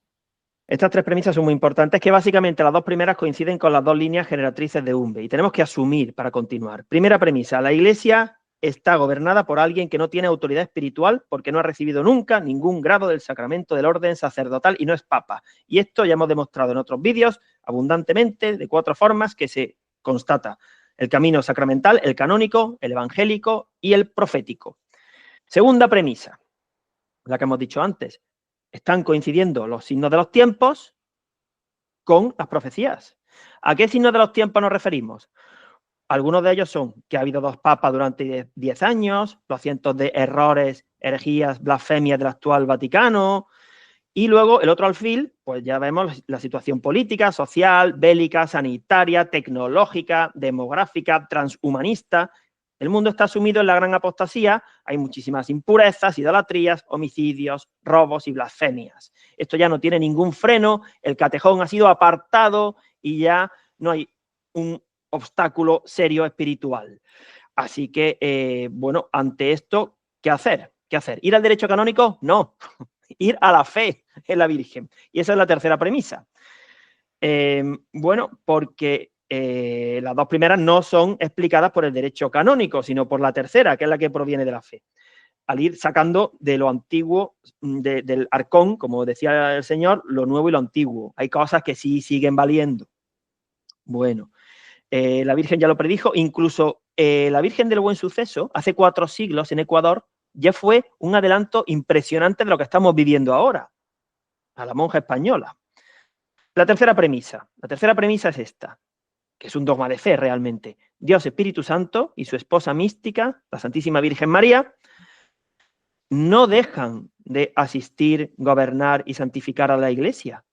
Estas 3 premisas son muy importantes, que básicamente las 2 primeras coinciden con las 2 líneas generatrices de Umbe y tenemos que asumir para continuar. Primera premisa, la Iglesia está gobernada por alguien que no tiene autoridad espiritual porque no ha recibido nunca ningún grado del sacramento del orden sacerdotal y no es papa. Y esto ya hemos demostrado en otros vídeos abundantemente de 4 formas que se constata. El camino sacramental, el canónico, el evangélico y el profético. Segunda premisa, la que hemos dicho antes. Están coincidiendo los signos de los tiempos con las profecías. ¿A qué signos de los tiempos nos referimos? Algunos de ellos son que ha habido 2 papas durante 10 años, los cientos de errores, herejías, blasfemias del actual Vaticano, Y luego el otro alfil, pues ya vemos la situación política, social, bélica, sanitaria, tecnológica, demográfica, transhumanista. El mundo está sumido en la gran apostasía, hay muchísimas impurezas, idolatrías, homicidios, robos y blasfemias. Esto ya no tiene ningún freno, el catejón ha sido apartado y ya no hay un obstáculo serio espiritual. Así que, bueno, ante esto, ¿qué hacer? ¿Qué hacer? ¿Ir al derecho canónico? No. Ir a la fe en la Virgen. Y esa es la tercera premisa. Bueno, porque las dos primeras no son explicadas por el derecho canónico, sino por la tercera, que es la que proviene de la fe. Al ir sacando de lo antiguo, del arcón, como decía el Señor, lo nuevo y lo antiguo. Hay cosas que sí siguen valiendo. Bueno, la Virgen ya lo predijo, incluso la Virgen del Buen Suceso, hace 4 siglos en Ecuador, ya fue un adelanto impresionante de lo que estamos viviendo ahora, a la monja española. La tercera premisa es esta, que es un dogma de fe realmente. Dios Espíritu Santo y su esposa mística, la Santísima Virgen María, no dejan de asistir, gobernar y santificar a la Iglesia.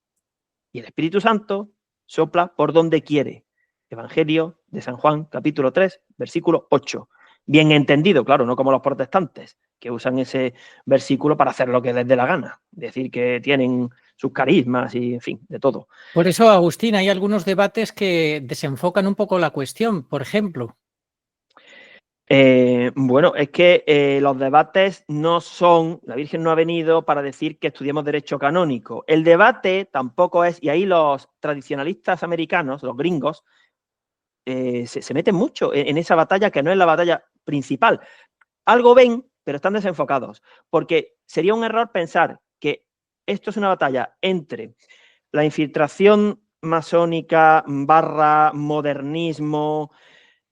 Y el Espíritu Santo sopla por donde quiere. Evangelio de San Juan, capítulo 3, versículo 8. Bien entendido, claro, no como los protestantes, que usan ese versículo para hacer lo que les dé la gana. Decir que tienen sus carismas y, en fin, de todo. Por eso, Agustín, hay algunos debates que desenfocan un poco la cuestión. Por ejemplo, bueno, es que los debates no son, la Virgen no ha venido para decir que estudiemos derecho canónico. El debate tampoco es, y ahí los tradicionalistas americanos, los gringos, se meten mucho en esa batalla que no es la batalla principal. Algo ven, pero están desenfocados, porque sería un error pensar que esto es una batalla entre la infiltración masónica barra modernismo,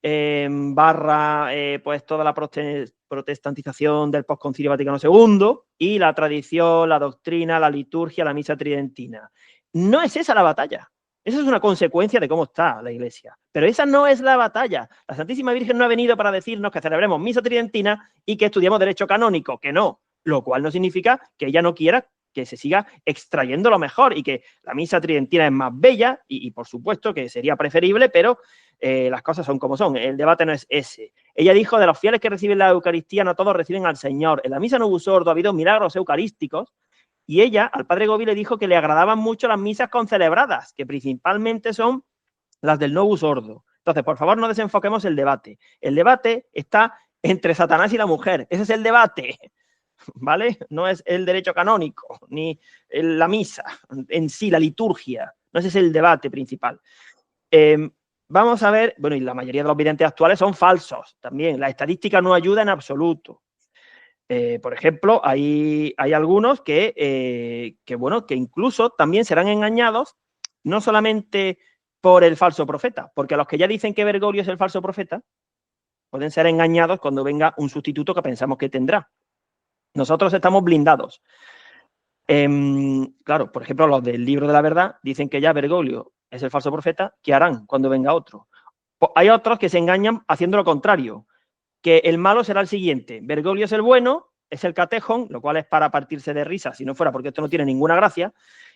barra pues toda la protestantización del postconcilio Vaticano II y la tradición, la doctrina, la liturgia, la misa tridentina. No es esa la batalla. Esa es una consecuencia de cómo está la Iglesia. Pero esa no es la batalla. La Santísima Virgen no ha venido para decirnos que celebremos misa tridentina y que estudiemos derecho canónico, que no. Lo cual no significa que ella no quiera que se siga extrayendo lo mejor y que la misa tridentina es más bella y por supuesto que sería preferible, pero las cosas son como son. El debate no es ese. Ella dijo, de los fieles que reciben la Eucaristía, no todos reciben al Señor. En la misa Novus Ordo ha habido milagros eucarísticos y ella, al padre Gobi, le dijo que le agradaban mucho las misas concelebradas, que principalmente son las del Novus Ordo. Entonces, por favor, no desenfoquemos el debate. El debate está entre Satanás y la mujer. Ese es el debate, ¿vale? No es el derecho canónico, ni la misa en sí, la liturgia. No ese es el debate principal. Vamos a ver, bueno, y la mayoría de los videntes actuales son falsos también. La estadística no ayuda en absoluto. Por ejemplo, hay algunos que incluso también serán engañados, no solamente por el falso profeta, porque los que ya dicen que Bergoglio es el falso profeta, pueden ser engañados cuando venga un sustituto que pensamos que tendrá. Nosotros estamos blindados. Claro, por ejemplo, los del Libro de la Verdad dicen que ya Bergoglio es el falso profeta. ¿Qué harán cuando venga otro? Pues hay otros que se engañan haciendo lo contrario, que el malo será el siguiente. Bergoglio es el bueno, es el catejón, lo cual es para partirse de risa, si no fuera porque esto no tiene ninguna gracia,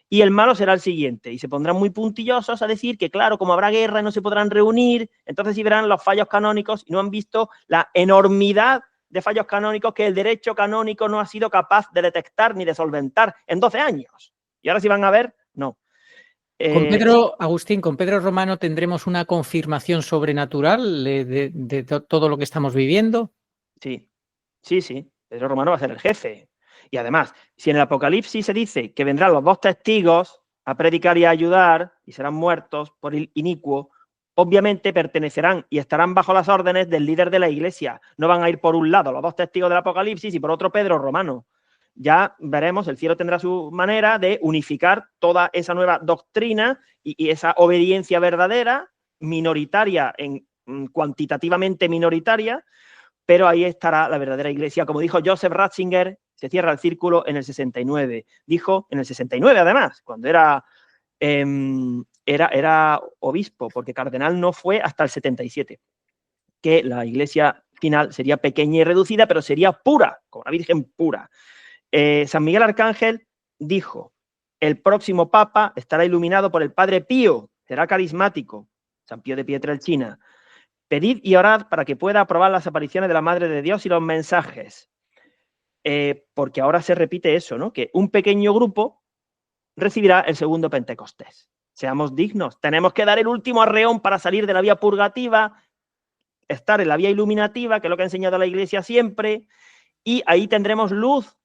y el malo será el siguiente. Y se pondrán muy puntillosos a decir que, claro, como habrá guerra y no se podrán reunir, entonces sí verán los fallos canónicos y no han visto la enormidad de fallos canónicos que el derecho canónico no ha sido capaz de detectar ni de solventar en 12 años. Y ahora sí van a ver, no. Con Pedro, Agustín, con Pedro Romano tendremos una confirmación sobrenatural de todo lo que estamos viviendo. Sí. Pedro Romano va a ser el jefe. Y además, si en el Apocalipsis se dice que vendrán los 2 testigos a predicar y a ayudar y serán muertos por el inicuo, obviamente pertenecerán y estarán bajo las órdenes del líder de la Iglesia. No van a ir por un lado los 2 testigos del Apocalipsis y por otro Pedro Romano. Ya veremos, el cielo tendrá su manera de unificar toda esa nueva doctrina y esa obediencia verdadera, minoritaria, cuantitativamente minoritaria, pero ahí estará la verdadera Iglesia. Como dijo Joseph Ratzinger, se cierra el círculo en el 69. Dijo, en el 69 además, cuando era obispo, porque cardenal no fue hasta el 77, que la Iglesia final sería pequeña y reducida, pero sería pura, como la Virgen pura. San Miguel Arcángel dijo el próximo papa estará iluminado por el Padre Pío, será carismático, San Pío de Pietrelcina. Pedid y orad para que pueda aprobar las apariciones de la Madre de Dios y los mensajes. Porque ahora se repite eso, ¿no? Que un pequeño grupo recibirá el segundo Pentecostés. Seamos dignos. Tenemos que dar el último arreón para salir de la vía purgativa, estar en la vía iluminativa, que es lo que ha enseñado la Iglesia siempre, y ahí tendremos luz,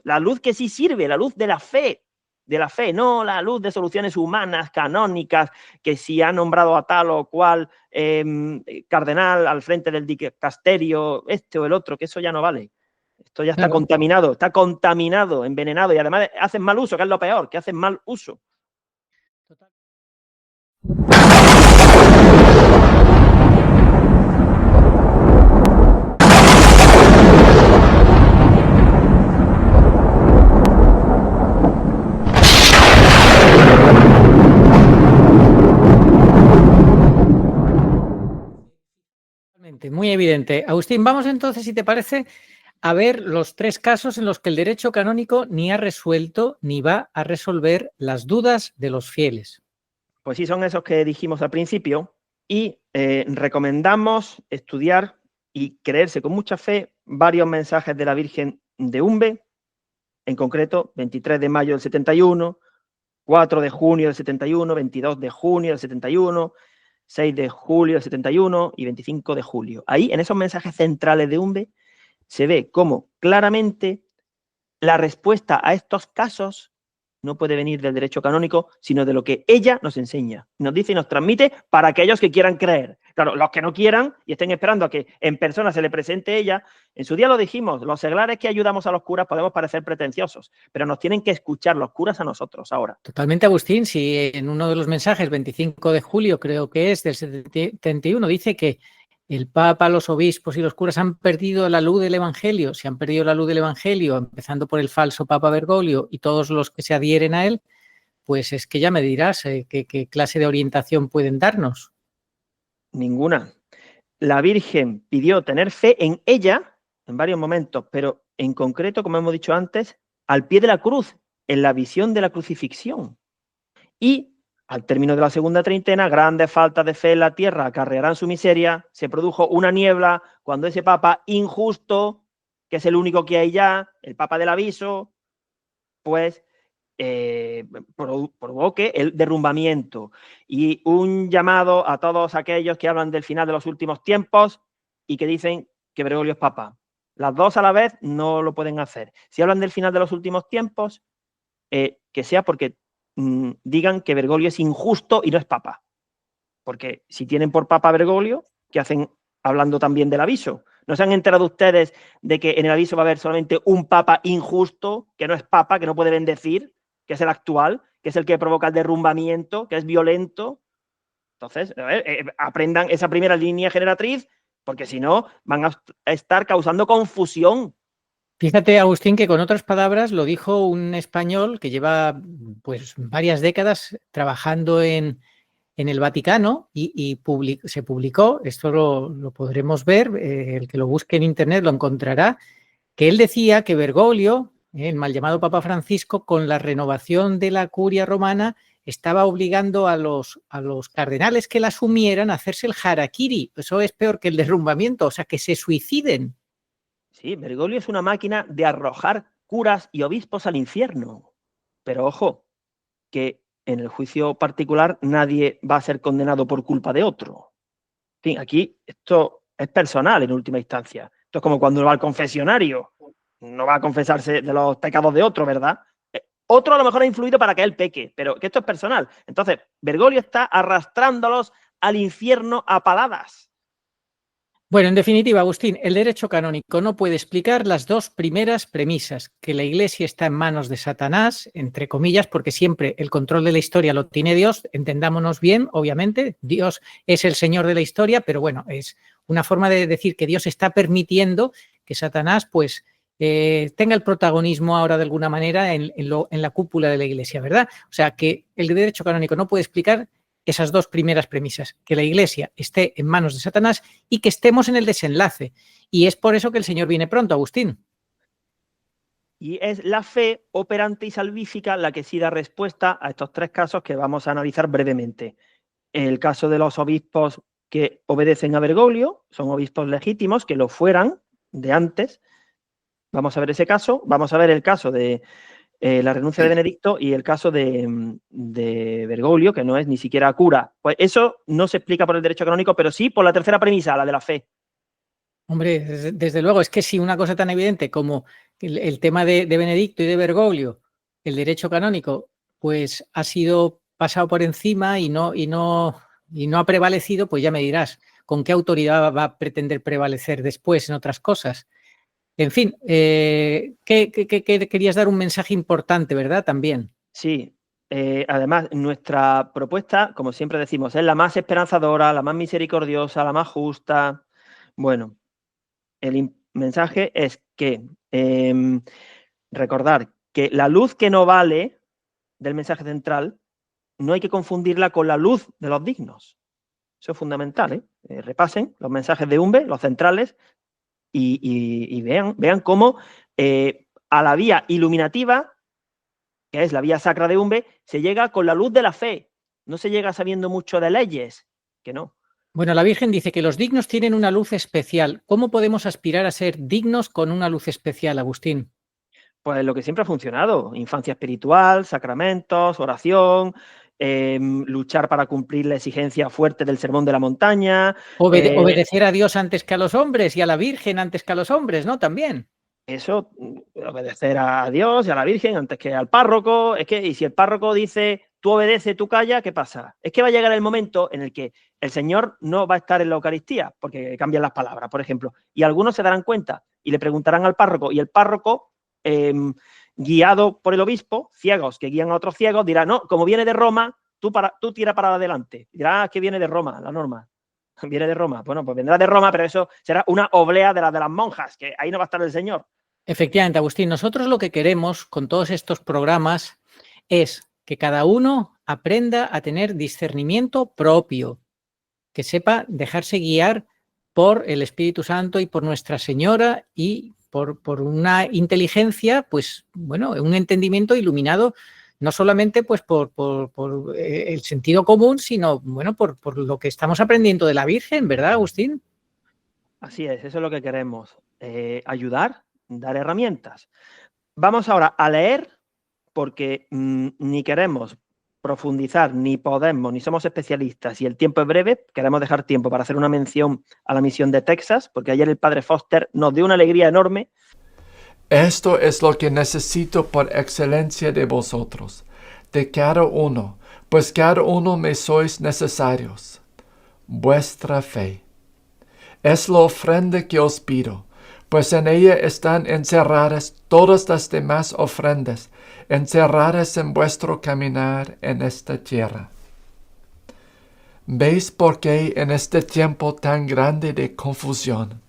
la luz que sí sirve, la luz de la fe, no la luz de soluciones humanas, canónicas, que si ha nombrado a tal o cual cardenal al frente del dicasterio, este o el otro, que eso ya no vale. Esto ya está contaminado, envenenado, y además hacen mal uso, que es lo peor, que hacen mal uso. Muy evidente. Agustín, vamos entonces, si te parece, a ver los 3 casos en los que el derecho canónico ni ha resuelto ni va a resolver las dudas de los fieles. Pues sí, son esos que dijimos al principio, y recomendamos estudiar y creerse con mucha fe varios mensajes de la Virgen de Umbe, en concreto 23 de mayo del 71, 4 de junio del 71, 22 de junio del 71, 6 de julio del 71 y 25 de julio. Ahí, en esos mensajes centrales de Umbe, se ve cómo claramente la respuesta a estos casos no puede venir del derecho canónico, sino de lo que ella nos enseña, nos dice y nos transmite para aquellos que quieran creer. Claro, los que no quieran y estén esperando a que en persona se le presente ella, en su día lo dijimos, los seglares que ayudamos a los curas podemos parecer pretenciosos, pero nos tienen que escuchar los curas a nosotros ahora. Totalmente, Agustín. Si en uno de los mensajes, 25 de julio, creo que es, del 71, dice que el Papa, los obispos y los curas han perdido la luz del Evangelio, se han perdido la luz del Evangelio, empezando por el falso Papa Bergoglio y todos los que se adhieren a él, pues es que ya me dirás qué clase de orientación pueden darnos. Ninguna. La Virgen pidió tener fe en ella en varios momentos, pero en concreto, como hemos dicho antes, al pie de la cruz, en la visión de la crucifixión. Y al término de la segunda treintena, grandes faltas de fe en la tierra acarrearán su miseria. Se produjo una niebla cuando ese papa injusto, que es el único que hay ya, el papa del aviso, pues provoque el derrumbamiento. Y un llamado a todos aquellos que hablan del final de los últimos tiempos y que dicen que Bergoglio es papa. Las dos a la vez no lo pueden hacer. Si hablan del final de los últimos tiempos, que sea porque digan que Bergoglio es injusto y no es papa. Porque si tienen por papa a Bergoglio, ¿qué hacen hablando también del aviso? ¿No se han enterado ustedes de que en el aviso va a haber solamente un papa injusto, que no es papa, que no puede bendecir, que es el actual, que es el que provoca el derrumbamiento, que es violento? Entonces, a ver, aprendan esa primera línea generatriz, porque si no, van a estar causando confusión. Fíjate, Agustín, que con otras palabras lo dijo un español que lleva pues varias décadas trabajando en el Vaticano y se publicó, esto lo podremos ver, el que lo busque en internet lo encontrará, que él decía que Bergoglio, el mal llamado Papa Francisco, con la renovación de la curia romana, estaba obligando a los cardenales que la asumieran a hacerse el harakiri. Eso es peor que el derrumbamiento, o sea, que se suiciden. Sí, Bergoglio es una máquina de arrojar curas y obispos al infierno. Pero ojo, que en el juicio particular nadie va a ser condenado por culpa de otro. En fin, aquí esto es personal en última instancia. Esto es como cuando uno va al confesionario. No va a confesarse de los pecados de otro, ¿verdad? Otro a lo mejor ha influido para que él peque, pero que esto es personal. Entonces, Bergoglio está arrastrándolos al infierno a paladas. Bueno, en definitiva, Agustín, el derecho canónico no puede explicar las dos primeras premisas, que la Iglesia está en manos de Satanás, entre comillas, porque siempre el control de la historia lo tiene Dios, entendámonos bien, obviamente, Dios es el Señor de la historia, pero bueno, es una forma de decir que Dios está permitiendo que Satanás, pues, tenga el protagonismo ahora de alguna manera en la cúpula de la Iglesia, ¿verdad? O sea, que el derecho canónico no puede explicar esas dos primeras premisas, que la Iglesia esté en manos de Satanás y que estemos en el desenlace. Y es por eso que el Señor viene pronto, Agustín. Y es la fe operante y salvífica la que sí da respuesta a estos 3 casos que vamos a analizar brevemente. El caso de los obispos que obedecen a Bergoglio, son obispos legítimos, que lo fueran de antes. Vamos a ver ese caso. Vamos a ver el caso de la renuncia de Benedicto y el caso de Bergoglio, que no es ni siquiera cura. Pues eso no se explica por el derecho canónico, pero sí por la tercera premisa, la de la fe. Hombre, desde luego, es que si una cosa tan evidente como el tema de Benedicto y de Bergoglio, el derecho canónico, pues ha sido pasado por encima y no ha prevalecido, pues ya me dirás con qué autoridad va a pretender prevalecer después en otras cosas. En fin, que querías dar un mensaje importante, ¿verdad? También. Sí. Además, nuestra propuesta, como siempre decimos, es la más esperanzadora, la más misericordiosa, la más justa. Bueno, el mensaje es que recordar que la luz que no vale del mensaje central no hay que confundirla con la luz de los dignos. Eso es fundamental, ¿eh? Repasen los mensajes de Umbe, los centrales, y vean cómo a la vía iluminativa, que es la vía sacra de Umbe, se llega con la luz de la fe. No se llega sabiendo mucho de leyes, que no. Bueno, la Virgen dice que los dignos tienen una luz especial. ¿Cómo podemos aspirar a ser dignos con una luz especial, Agustín? Pues lo que siempre ha funcionado: infancia espiritual, sacramentos, oración, luchar para cumplir la exigencia fuerte del sermón de la montaña. Obedecer a Dios antes que a los hombres y a la Virgen antes que a los hombres, ¿no? También. Eso, obedecer a Dios y a la Virgen antes que al párroco. Es que, y si el párroco dice, tú obedece, tú calla, ¿qué pasa? Es que va a llegar el momento en el que el Señor no va a estar en la Eucaristía, porque cambian las palabras, por ejemplo, y algunos se darán cuenta y le preguntarán al párroco, y el párroco, guiado por el obispo, ciegos que guían a otros ciegos, dirá, no, como viene de Roma, tú tira para adelante. Dirá que viene de Roma, la norma. Viene de Roma. Bueno, pues vendrá de Roma, pero eso será una oblea de las monjas, que ahí no va a estar el Señor. Efectivamente, Agustín, nosotros lo que queremos con todos estos programas es que cada uno aprenda a tener discernimiento propio, que sepa dejarse guiar por el Espíritu Santo y por Nuestra Señora y por una inteligencia, pues bueno, un entendimiento iluminado, no solamente pues por el sentido común, sino bueno, por lo que estamos aprendiendo de la Virgen, ¿verdad, Agustín? Así es, eso es lo que queremos, ayudar, dar herramientas. Vamos ahora a leer, porque ni queremos profundizar, ni podemos, ni somos especialistas, y el tiempo es breve. Queremos dejar tiempo para hacer una mención a la misión de Texas, porque ayer el padre Foster nos dio una alegría enorme. Esto es lo que necesito por excelencia de vosotros, de cada uno, pues cada uno me sois necesarios. Vuestra fe. Es la ofrenda que os pido, pues en ella están encerradas todas las demás ofrendas, encerradas en vuestro caminar en esta tierra. ¿Veis por qué en este tiempo tan grande de confusión,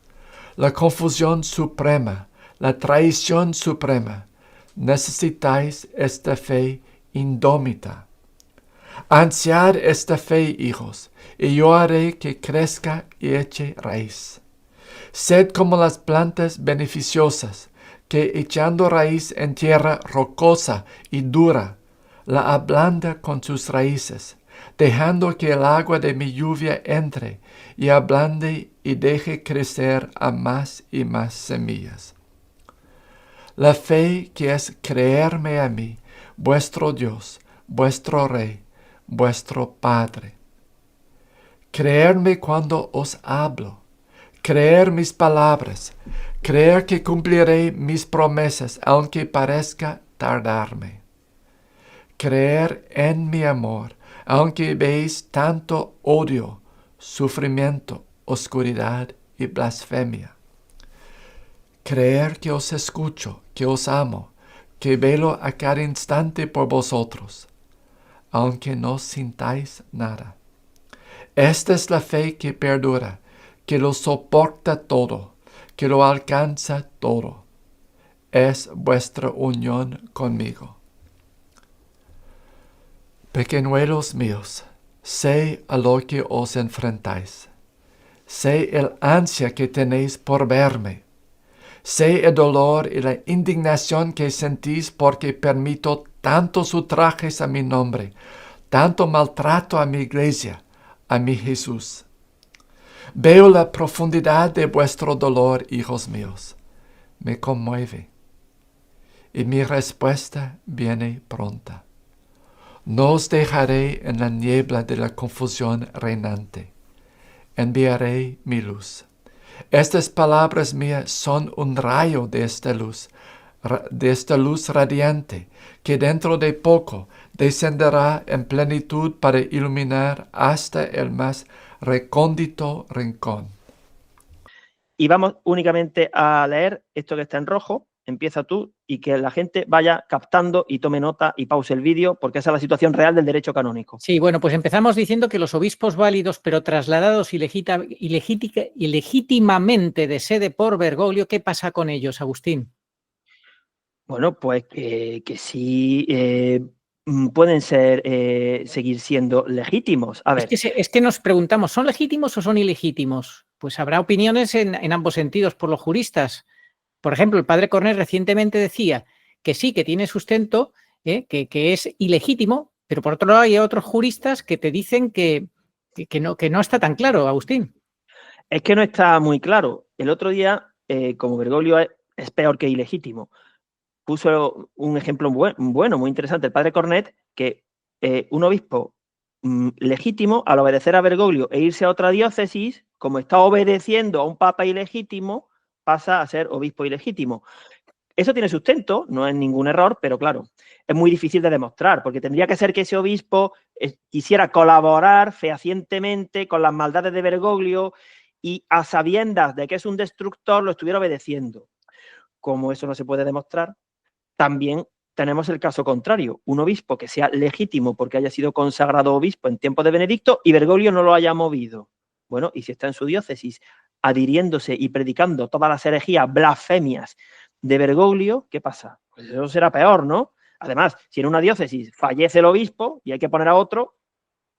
la confusión suprema, la traición suprema, necesitáis esta fe indómita? Ansiad esta fe, hijos, y yo haré que crezca y eche raíz. Sed como las plantas beneficiosas, que echando raíz en tierra rocosa y dura, la ablanda con sus raíces, dejando que el agua de mi lluvia entre y ablande y deje crecer a más y más semillas. La fe que es creerme a mí, vuestro Dios, vuestro Rey, vuestro Padre. Creerme cuando os hablo, creer mis palabras, creer que cumpliré mis promesas aunque parezca tardarme. Creer en mi amor, aunque veis tanto odio, sufrimiento, oscuridad y blasfemia. Creer que os escucho, que os amo, que velo a cada instante por vosotros, aunque no sintáis nada. Esta es la fe que perdura, que lo soporta todo, que lo alcanza todo. Es vuestra unión conmigo. Pequeñuelos míos, sé a lo que os enfrentáis. Sé el ansia que tenéis por verme. Sé el dolor y la indignación que sentís porque permito tantos ultrajes a mi nombre, tanto maltrato a mi iglesia, a mi Jesús. Veo la profundidad de vuestro dolor, hijos míos. Me conmueve. Y mi respuesta viene pronta. No os dejaré en la niebla de la confusión reinante. Enviaré mi luz. Estas palabras mías son un rayo de esta luz radiante, que dentro de poco descenderá en plenitud para iluminar hasta el más recóndito rincón. Y vamos únicamente a leer esto que está en rojo. Empieza tú y que la gente vaya captando y tome nota y pause el vídeo, porque esa es la situación real del derecho canónico. Sí, bueno, pues empezamos diciendo que los obispos válidos, pero trasladados ilegítimamente de sede por Bergoglio, ¿qué pasa con ellos, Agustín? Bueno, pues que sí pueden seguir siendo legítimos. A ver. Es que nos preguntamos, ¿son legítimos o son ilegítimos? Pues habrá opiniones en ambos sentidos por los juristas. Por ejemplo, el padre Cornet recientemente decía que sí, que tiene sustento, que es ilegítimo, pero por otro lado hay otros juristas que te dicen que no está tan claro, Agustín. Es que no está muy claro. El otro día, como Bergoglio es peor que ilegítimo, puso un ejemplo bueno, muy interesante, el padre Cornet, que un obispo legítimo, al obedecer a Bergoglio e irse a otra diócesis, como está obedeciendo a un papa ilegítimo, pasa a ser obispo ilegítimo. Eso tiene sustento, no es ningún error, pero claro, es muy difícil de demostrar, porque tendría que ser que ese obispo quisiera colaborar fehacientemente con las maldades de Bergoglio y a sabiendas de que es un destructor lo estuviera obedeciendo. Como eso no se puede demostrar, también tenemos el caso contrario, un obispo que sea legítimo porque haya sido consagrado obispo en tiempo de Benedicto y Bergoglio no lo haya movido. Bueno, y si está en su diócesis adhiriéndose y predicando todas las herejías, blasfemias de Bergoglio, ¿qué pasa? Pues eso será peor, ¿no? Además, si en una diócesis fallece el obispo y hay que poner a otro,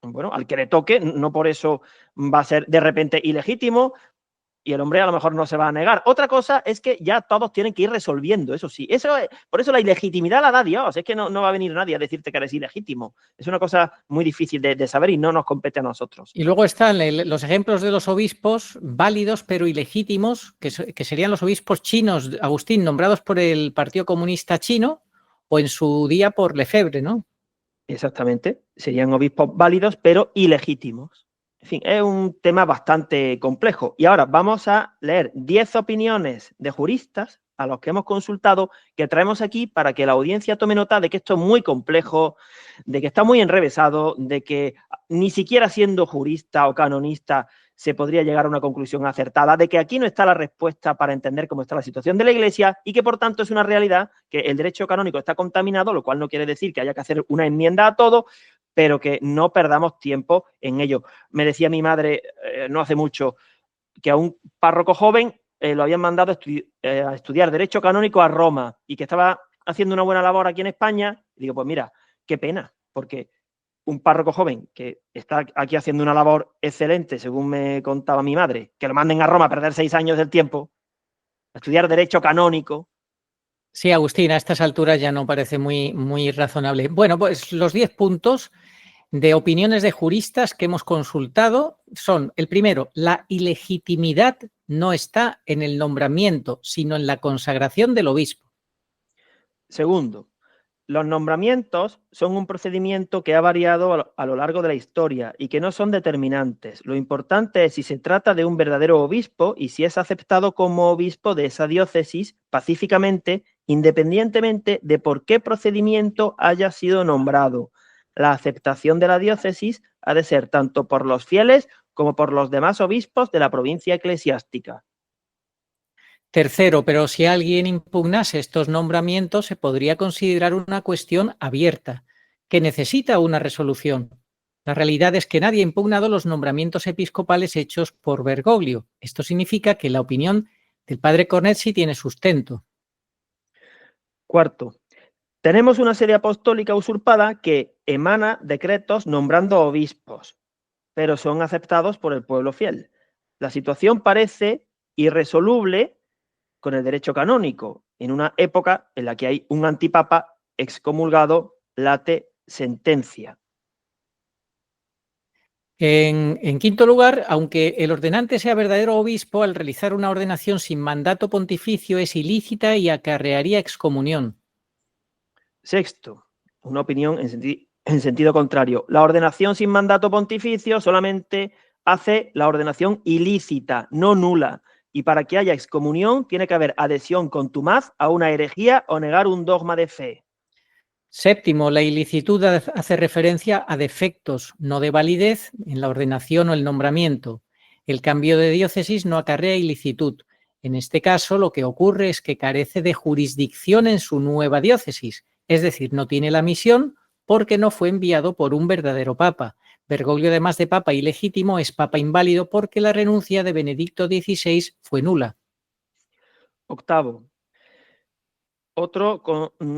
bueno, al que le toque, no por eso va a ser de repente ilegítimo, y el hombre a lo mejor no se va a negar. Otra cosa es que ya todos tienen que ir resolviendo, eso sí. Por eso la ilegitimidad la da Dios. Es que no va a venir nadie a decirte que eres ilegítimo. Es una cosa muy difícil de saber y no nos compete a nosotros. Y luego están los ejemplos de los obispos válidos pero ilegítimos, que serían los obispos chinos, Agustín, nombrados por el Partido Comunista Chino o en su día por Lefebvre, ¿no? Exactamente. Serían obispos válidos pero ilegítimos. En fin, es un tema bastante complejo. Y ahora vamos a leer 10 opiniones de juristas a los que hemos consultado, que traemos aquí para que la audiencia tome nota de que esto es muy complejo, de que está muy enrevesado, de que ni siquiera siendo jurista o canonista se podría llegar a una conclusión acertada, de que aquí no está la respuesta para entender cómo está la situación de la Iglesia y que por tanto es una realidad que el derecho canónico está contaminado, lo cual no quiere decir que haya que hacer una enmienda a todo, pero que no perdamos tiempo en ello. Me decía mi madre no hace mucho que a un párroco joven lo habían mandado a estudiar Derecho Canónico a Roma y que estaba haciendo una buena labor aquí en España. Y digo, pues mira, qué pena, porque un párroco joven que está aquí haciendo una labor excelente, según me contaba mi madre, que lo manden a Roma a perder 6 años del tiempo, a estudiar Derecho Canónico. Sí, Agustín, a estas alturas ya no parece muy razonable. Bueno, pues los 10 puntos de opiniones de juristas que hemos consultado son, el primero, la ilegitimidad no está en el nombramiento, sino en la consagración del obispo. Segundo, los nombramientos son un procedimiento que ha variado a lo largo de la historia y que no son determinantes. Lo importante es si se trata de un verdadero obispo y si es aceptado como obispo de esa diócesis pacíficamente, independientemente de por qué procedimiento haya sido nombrado. La aceptación de la diócesis ha de ser tanto por los fieles como por los demás obispos de la provincia eclesiástica. Tercero, pero si alguien impugnase estos nombramientos, se podría considerar una cuestión abierta, que necesita una resolución. La realidad es que nadie ha impugnado los nombramientos episcopales hechos por Bergoglio. Esto significa que la opinión del padre Cornet sí tiene sustento. Cuarto, tenemos una sede apostólica usurpada que emana decretos nombrando obispos, pero son aceptados por el pueblo fiel. La situación parece irresoluble con el derecho canónico, en una época en la que hay un antipapa excomulgado late sentencia. En quinto lugar, aunque el ordenante sea verdadero obispo, al realizar una ordenación sin mandato pontificio es ilícita y acarrearía excomunión. Sexto, una opinión en sentido contrario. La ordenación sin mandato pontificio solamente hace la ordenación ilícita, no nula. Y para que haya excomunión tiene que haber adhesión contumaz a una herejía o negar un dogma de fe. Séptimo, la ilicitud hace referencia a defectos, no de validez en la ordenación o el nombramiento. El cambio de diócesis no acarrea ilicitud. En este caso, lo que ocurre es que carece de jurisdicción en su nueva diócesis, es decir, no tiene la misión porque no fue enviado por un verdadero papa. Bergoglio, además de papa ilegítimo, es papa inválido porque la renuncia de Benedicto XVI fue nula. Octavo, otro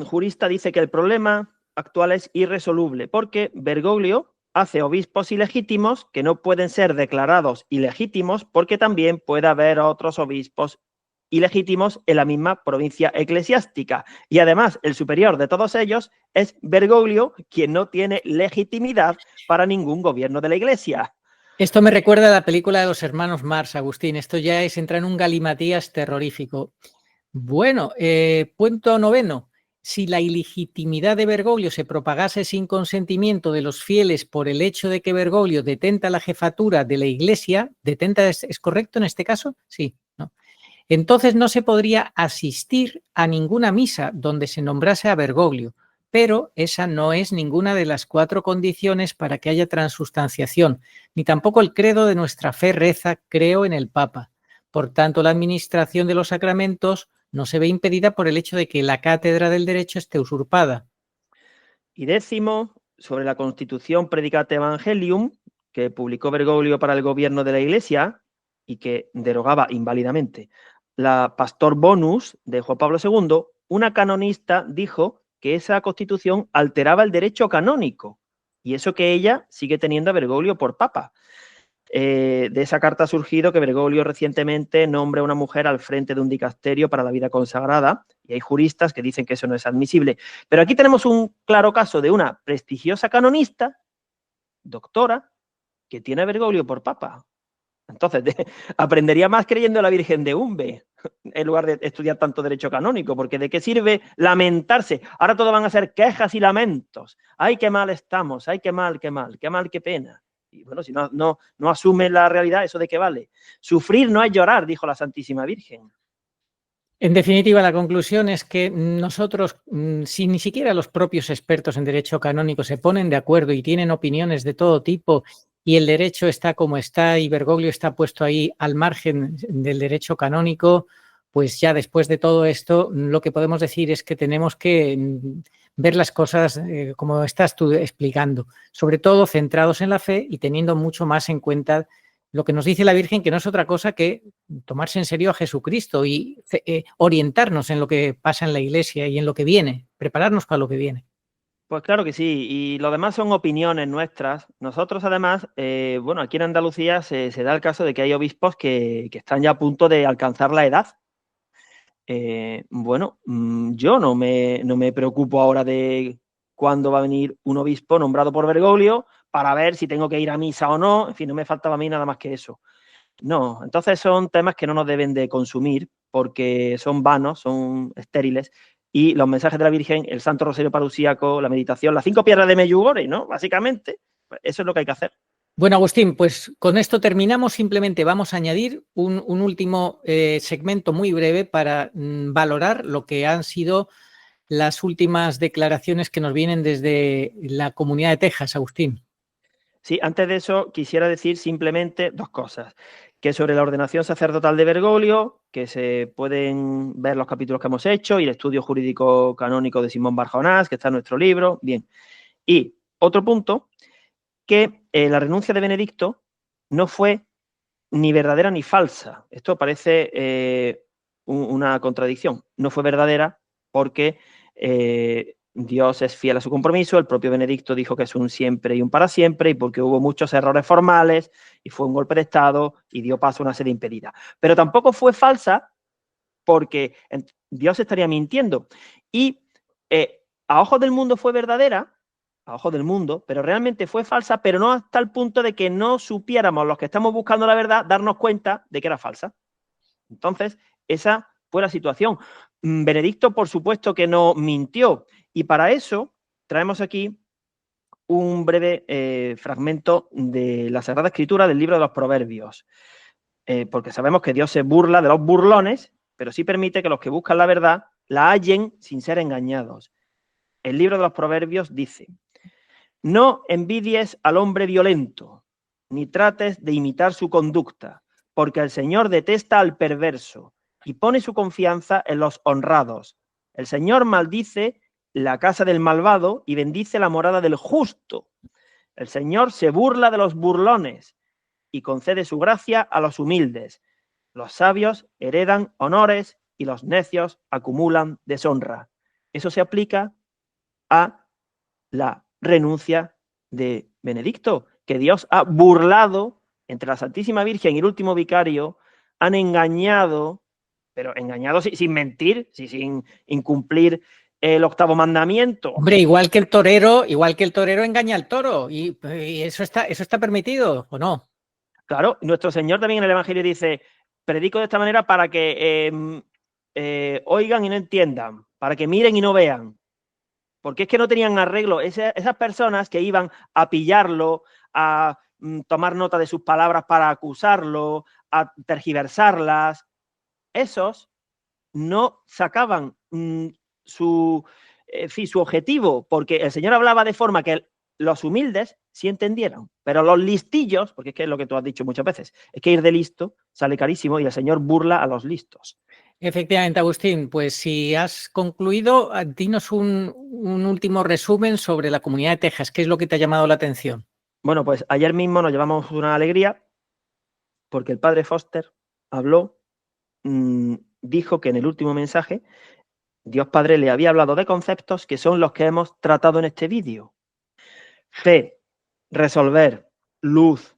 jurista dice que el problema actual es irresoluble porque Bergoglio hace obispos ilegítimos que no pueden ser declarados ilegítimos porque también puede haber otros obispos ilegítimos en la misma provincia eclesiástica. Y además, el superior de todos ellos es Bergoglio, quien no tiene legitimidad para ningún gobierno de la Iglesia. Esto me recuerda a la película de los hermanos Marx, Agustín. Esto ya es entrar en un galimatías terrorífico. Bueno, punto noveno. Si la ilegitimidad de Bergoglio se propagase sin consentimiento de los fieles por el hecho de que Bergoglio detenta la jefatura de la Iglesia, ¿detenta es correcto en este caso? Sí, ¿no? Entonces no se podría asistir a ninguna misa donde se nombrase a Bergoglio, pero esa no es ninguna de las 4 condiciones para que haya transustanciación, ni tampoco el credo de nuestra fe reza, creo en el Papa. Por tanto, la administración de los sacramentos no se ve impedida por el hecho de que la cátedra del derecho esté usurpada. Y décimo, sobre la Constitución Predicate Evangelium, que publicó Bergoglio para el gobierno de la Iglesia y que derogaba inválidamente la Pastor Bonus de Juan Pablo II, una canonista dijo que esa Constitución alteraba el derecho canónico, y eso que ella sigue teniendo a Bergoglio por papa. De esa carta ha surgido que Bergoglio recientemente nombre a una mujer al frente de un dicasterio para la vida consagrada, y hay juristas que dicen que eso no es admisible. Pero aquí tenemos un claro caso de una prestigiosa canonista, doctora, que tiene a Bergoglio por papa. Entonces, aprendería más creyendo en la Virgen de Umbe, en lugar de estudiar tanto derecho canónico, porque ¿de qué sirve lamentarse? Ahora todo van a ser quejas y lamentos. ¡Ay, qué mal estamos! ¡Ay, qué mal, qué mal! ¡Qué mal, qué pena! Y bueno, si no asume la realidad, ¿eso de qué vale? Sufrir no es llorar, dijo la Santísima Virgen. En definitiva, la conclusión es que nosotros, si ni siquiera los propios expertos en derecho canónico se ponen de acuerdo y tienen opiniones de todo tipo y el derecho está como está y Bergoglio está puesto ahí al margen del derecho canónico, pues ya después de todo esto lo que podemos decir es que tenemos que ver las cosas como estás tú explicando, sobre todo centrados en la fe y teniendo mucho más en cuenta lo que nos dice la Virgen, que no es otra cosa que tomarse en serio a Jesucristo y orientarnos en lo que pasa en la Iglesia y en lo que viene, prepararnos para lo que viene. Pues claro que sí, y lo demás son opiniones nuestras. Nosotros además, bueno, aquí en Andalucía se da el caso de que hay obispos que están ya a punto de alcanzar la edad. Bueno, yo no me preocupo ahora de cuándo va a venir un obispo nombrado por Bergoglio para ver si tengo que ir a misa o no. En fin, no me faltaba a mí nada más que eso. No, entonces son temas que no nos deben de consumir porque son vanos, son estériles. Y los mensajes de la Virgen, el Santo Rosario Parusíaco, la meditación, las 5 piedras de Medjugorje, ¿no? Básicamente, pues eso es lo que hay que hacer. Bueno, Agustín, pues con esto terminamos. Simplemente vamos a añadir un último segmento muy breve para valorar lo que han sido las últimas declaraciones que nos vienen desde la comunidad de Texas, Agustín. Sí, antes de eso quisiera decir simplemente 2 cosas. Que sobre la ordenación sacerdotal de Bergoglio, que se pueden ver los capítulos que hemos hecho y el estudio jurídico canónico de Simón Bar Jonás, que está en nuestro libro. Bien. Y otro punto, que la renuncia de Benedicto no fue ni verdadera ni falsa. Esto parece una contradicción. No fue verdadera porque Dios es fiel a su compromiso, el propio Benedicto dijo que es un siempre y un para siempre, y porque hubo muchos errores formales, y fue un golpe de Estado, y dio paso a una sede impedida. Pero tampoco fue falsa porque Dios estaría mintiendo. Y a ojos del mundo fue verdadera, a ojos del mundo, pero realmente fue falsa, pero no hasta el punto de que no supiéramos, los que estamos buscando la verdad, darnos cuenta de que era falsa. Entonces, esa fue la situación. Benedicto, por supuesto, que no mintió, y para eso traemos aquí un breve fragmento de la Sagrada Escritura del libro de los Proverbios, porque sabemos que Dios se burla de los burlones, pero sí permite que los que buscan la verdad la hallen sin ser engañados. El libro de los Proverbios dice: no envidies al hombre violento, ni trates de imitar su conducta, porque el Señor detesta al perverso y pone su confianza en los honrados. El Señor maldice la casa del malvado y bendice la morada del justo. El Señor se burla de los burlones y concede su gracia a los humildes. Los sabios heredan honores y los necios acumulan deshonra. Eso se aplica a la renuncia de Benedicto, que Dios ha burlado entre la Santísima Virgen y el último vicario, han engañado, pero engañado sin mentir, sin incumplir el octavo mandamiento. Hombre, igual que el torero engaña al toro, y eso está permitido, ¿o no? Claro, nuestro Señor también en el Evangelio dice: predico de esta manera para que oigan y no entiendan, para que miren y no vean. Porque es que no tenían arreglo. Esas personas que iban a pillarlo, a tomar nota de sus palabras para acusarlo, a tergiversarlas, esos no sacaban su objetivo, porque el Señor hablaba de forma que los humildes sí entendieran, pero los listillos, porque es que es lo que tú has dicho muchas veces, es que ir de listo sale carísimo y el Señor burla a los listos. Efectivamente, Agustín, pues si has concluido, dinos un último resumen sobre la comunidad de Texas. ¿Qué es lo que te ha llamado la atención? Bueno, pues ayer mismo nos llevamos una alegría porque el padre Foster habló, dijo que en el último mensaje Dios Padre le había hablado de conceptos que son los que hemos tratado en este vídeo: fe, resolver, luz,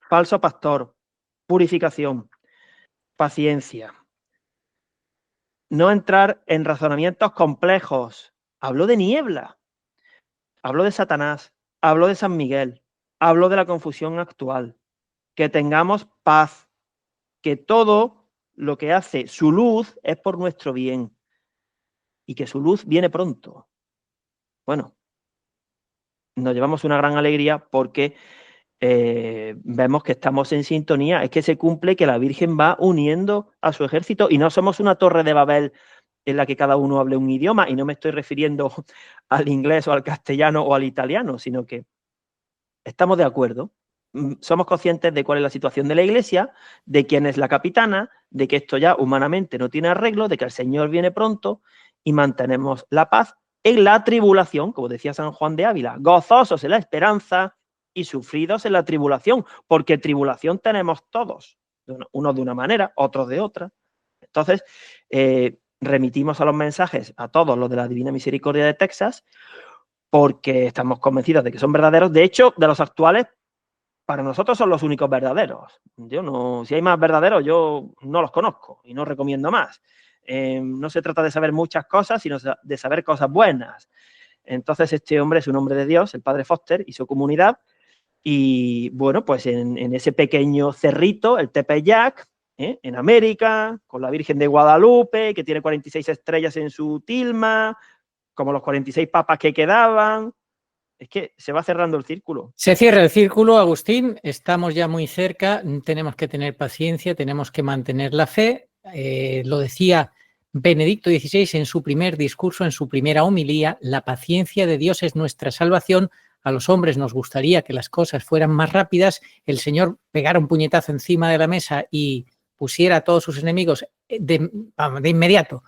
falso pastor, purificación, paciencia. No entrar en razonamientos complejos. Habló de niebla, habló de Satanás, habló de San Miguel, habló de la confusión actual. Que tengamos paz, que todo lo que hace su luz es por nuestro bien y que su luz viene pronto. Bueno, nos llevamos una gran alegría porque vemos que estamos en sintonía. Es que se cumple que la Virgen va uniendo a su ejército y no somos una torre de Babel en la que cada uno hable un idioma, y no me estoy refiriendo al inglés o al castellano o al italiano, sino que estamos de acuerdo. Somos conscientes de cuál es la situación de la Iglesia, de quién es la capitana, de que esto ya humanamente no tiene arreglo, de que el Señor viene pronto, y mantenemos la paz en la tribulación, como decía San Juan de Ávila: gozosos en la esperanza y sufridos en la tribulación, porque tribulación tenemos todos, unos de una manera, otros de otra. Entonces, remitimos a los mensajes a todos los de la Divina Misericordia de Texas, porque estamos convencidos de que son verdaderos. De hecho, de los actuales, para nosotros son los únicos verdaderos. Si hay más verdaderos, yo no los conozco y no recomiendo más. No se trata de saber muchas cosas, sino de saber cosas buenas. Entonces, este hombre es un hombre de Dios, el padre Foster y su comunidad. Y bueno, pues en ese pequeño cerrito, el Tepeyac, en América, con la Virgen de Guadalupe, que tiene 46 estrellas en su tilma, como los 46 papas que quedaban. Es que se va cerrando el círculo. Se cierra el círculo, Agustín. Estamos ya muy cerca. Tenemos que tener paciencia, tenemos que mantener la fe. Lo decía Benedicto XVI en su primer discurso, en su primera homilía: la paciencia de Dios es nuestra salvación. A los hombres nos gustaría que las cosas fueran más rápidas, el Señor pegara un puñetazo encima de la mesa y pusiera a todos sus enemigos de inmediato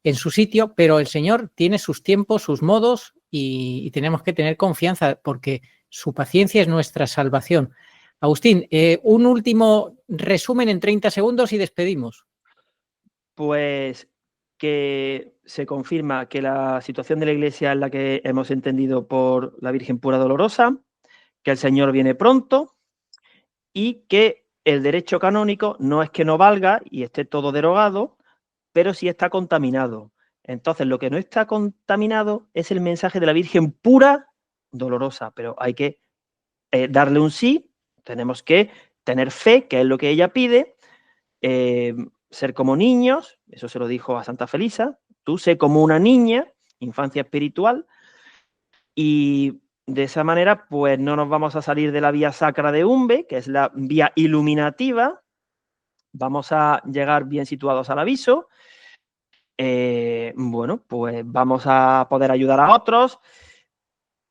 en su sitio, pero el Señor tiene sus tiempos, sus modos, y tenemos que tener confianza porque su paciencia es nuestra salvación. Agustín, un último resumen en 30 segundos y despedimos. Pues que se confirma que la situación de la Iglesia es la que hemos entendido por la Virgen Pura Dolorosa, que el Señor viene pronto y que el derecho canónico no es que no valga y esté todo derogado, pero sí está contaminado. Entonces, lo que no está contaminado es el mensaje de la Virgen pura, dolorosa, pero hay que darle un sí, tenemos que tener fe, que es lo que ella pide, ser como niños, eso se lo dijo a Santa Felisa, tú sé como una niña, infancia espiritual, y de esa manera pues no nos vamos a salir de la vía sacra de Umbe, que es la vía iluminativa, vamos a llegar bien situados al aviso, bueno, pues vamos a poder ayudar a otros,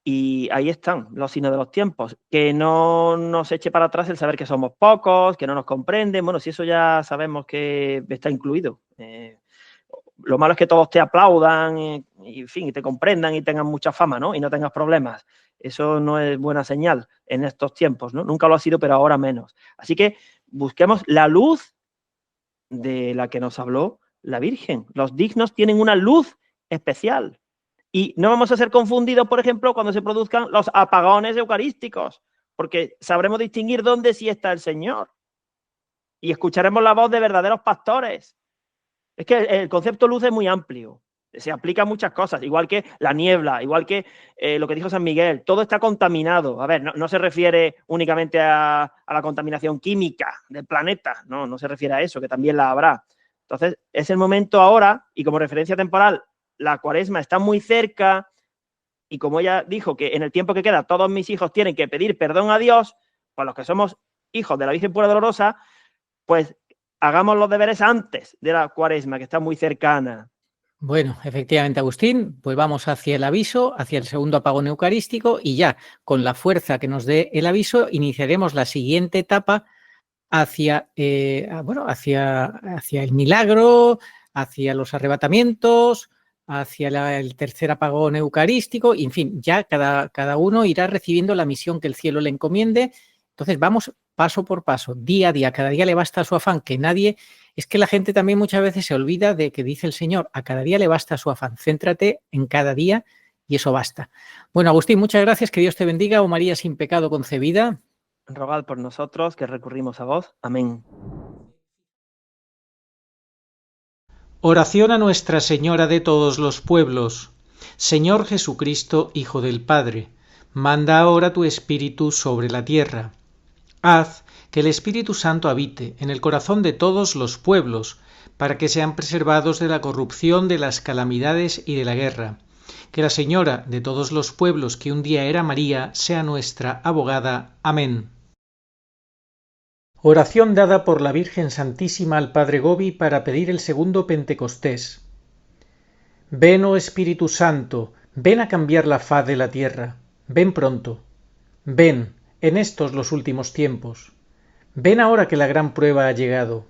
y ahí están los signos de los tiempos. Que no nos eche para atrás el saber que somos pocos, que no nos comprenden. Bueno, si eso ya sabemos que está incluido. Lo malo es que todos te aplaudan y, en fin, y te comprendan y tengan mucha fama, ¿no? Y no tengas problemas. Eso no es buena señal en estos tiempos, ¿no? Nunca lo ha sido, pero ahora menos. Así que busquemos la luz de la que nos habló la Virgen. Los dignos tienen una luz especial. Y no vamos a ser confundidos, por ejemplo, cuando se produzcan los apagones eucarísticos, porque sabremos distinguir dónde sí está el Señor. Y escucharemos la voz de verdaderos pastores. Es que el concepto luz es muy amplio. Se aplica a muchas cosas, igual que la niebla, igual que lo que dijo San Miguel. Todo está contaminado. A ver, no se refiere únicamente a la contaminación química del planeta. No se refiere a eso, que también la habrá. Entonces, es el momento ahora, y como referencia temporal, la Cuaresma está muy cerca, y como ella dijo que en el tiempo que queda todos mis hijos tienen que pedir perdón a Dios, pues los que somos hijos de la Virgen Pura Dolorosa, pues hagamos los deberes antes de la Cuaresma, que está muy cercana. Bueno, efectivamente, Agustín, pues vamos hacia el aviso, hacia el segundo apagón eucarístico, y ya con la fuerza que nos dé el aviso iniciaremos la siguiente etapa hacia el milagro, hacia los arrebatamientos, hacia el tercer apagón eucarístico, y en fin, ya cada uno irá recibiendo la misión que el cielo le encomiende. Entonces vamos paso por paso, día a día, cada día le basta su afán, que nadie... Es que la gente también muchas veces se olvida de que dice el Señor, a cada día le basta su afán, céntrate en cada día y eso basta. Bueno, Agustín, muchas gracias, que Dios te bendiga, oh María sin pecado concebida. Rogad por nosotros, que recurrimos a vos. Amén. Oración a Nuestra Señora de todos los pueblos. Señor Jesucristo, Hijo del Padre, manda ahora tu Espíritu sobre la tierra. Haz que el Espíritu Santo habite en el corazón de todos los pueblos, para que sean preservados de la corrupción, de las calamidades y de la guerra. Que la Señora de todos los pueblos, que un día era María, sea nuestra abogada. Amén. Oración dada por la Virgen Santísima al Padre Gobi para pedir el segundo Pentecostés. Ven, oh Espíritu Santo, ven a cambiar la faz de la tierra. Ven pronto. Ven, en estos los últimos tiempos. Ven ahora que la gran prueba ha llegado.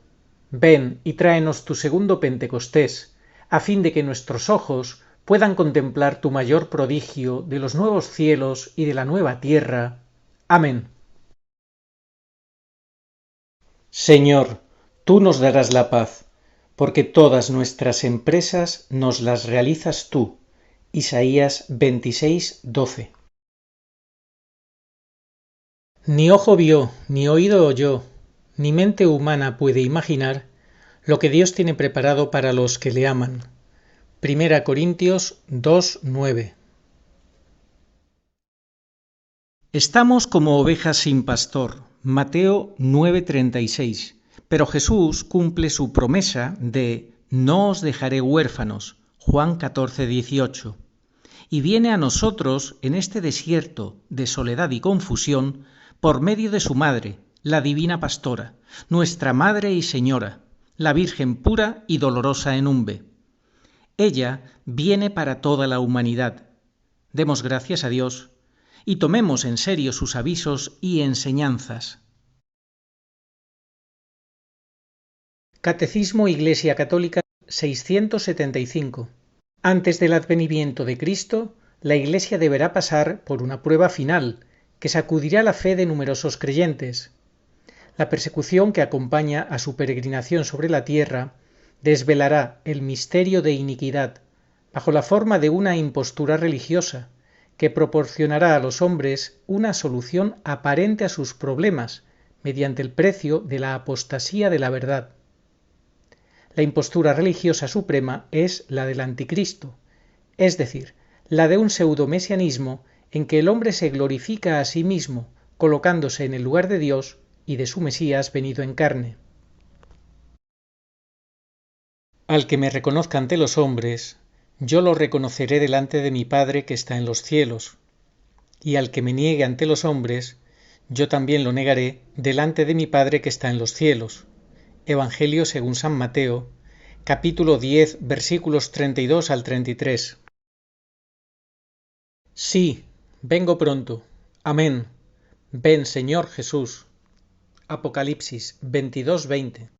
Ven y tráenos tu segundo Pentecostés, a fin de que nuestros ojos puedan contemplar tu mayor prodigio de los nuevos cielos y de la nueva tierra. Amén. Señor, tú nos darás la paz, porque todas nuestras empresas nos las realizas tú. Isaías 26:12. Ni ojo vio, ni oído oyó, ni mente humana puede imaginar lo que Dios tiene preparado para los que le aman. 1 Corintios 2:9. Estamos como ovejas sin pastor. Mateo 9:36. Pero Jesús cumple su promesa de no os dejaré huérfanos. Juan 14:18. Y viene a nosotros en este desierto de soledad y confusión por medio de su madre, la divina pastora, nuestra Madre y Señora, la Virgen pura y dolorosa en Umbe. Ella viene para toda la humanidad. Demos gracias a Dios y tomemos en serio sus avisos y enseñanzas. Catecismo Iglesia Católica 675. Antes del advenimiento de Cristo, la Iglesia deberá pasar por una prueba final, que sacudirá la fe de numerosos creyentes. La persecución que acompaña a su peregrinación sobre la tierra desvelará el misterio de iniquidad, bajo la forma de una impostura religiosa, que proporcionará a los hombres una solución aparente a sus problemas, mediante el precio de la apostasía de la verdad. La impostura religiosa suprema es la del anticristo, es decir, la de un pseudomesianismo en que el hombre se glorifica a sí mismo, colocándose en el lugar de Dios y de su Mesías venido en carne. Al que me reconozca ante los hombres, yo lo reconoceré delante de mi Padre que está en los cielos, y al que me niegue ante los hombres, yo también lo negaré delante de mi Padre que está en los cielos. Evangelio según San Mateo, capítulo 10, versículos 32 al 33. Sí, vengo pronto. Amén. Ven, Señor Jesús. Apocalipsis 22:20.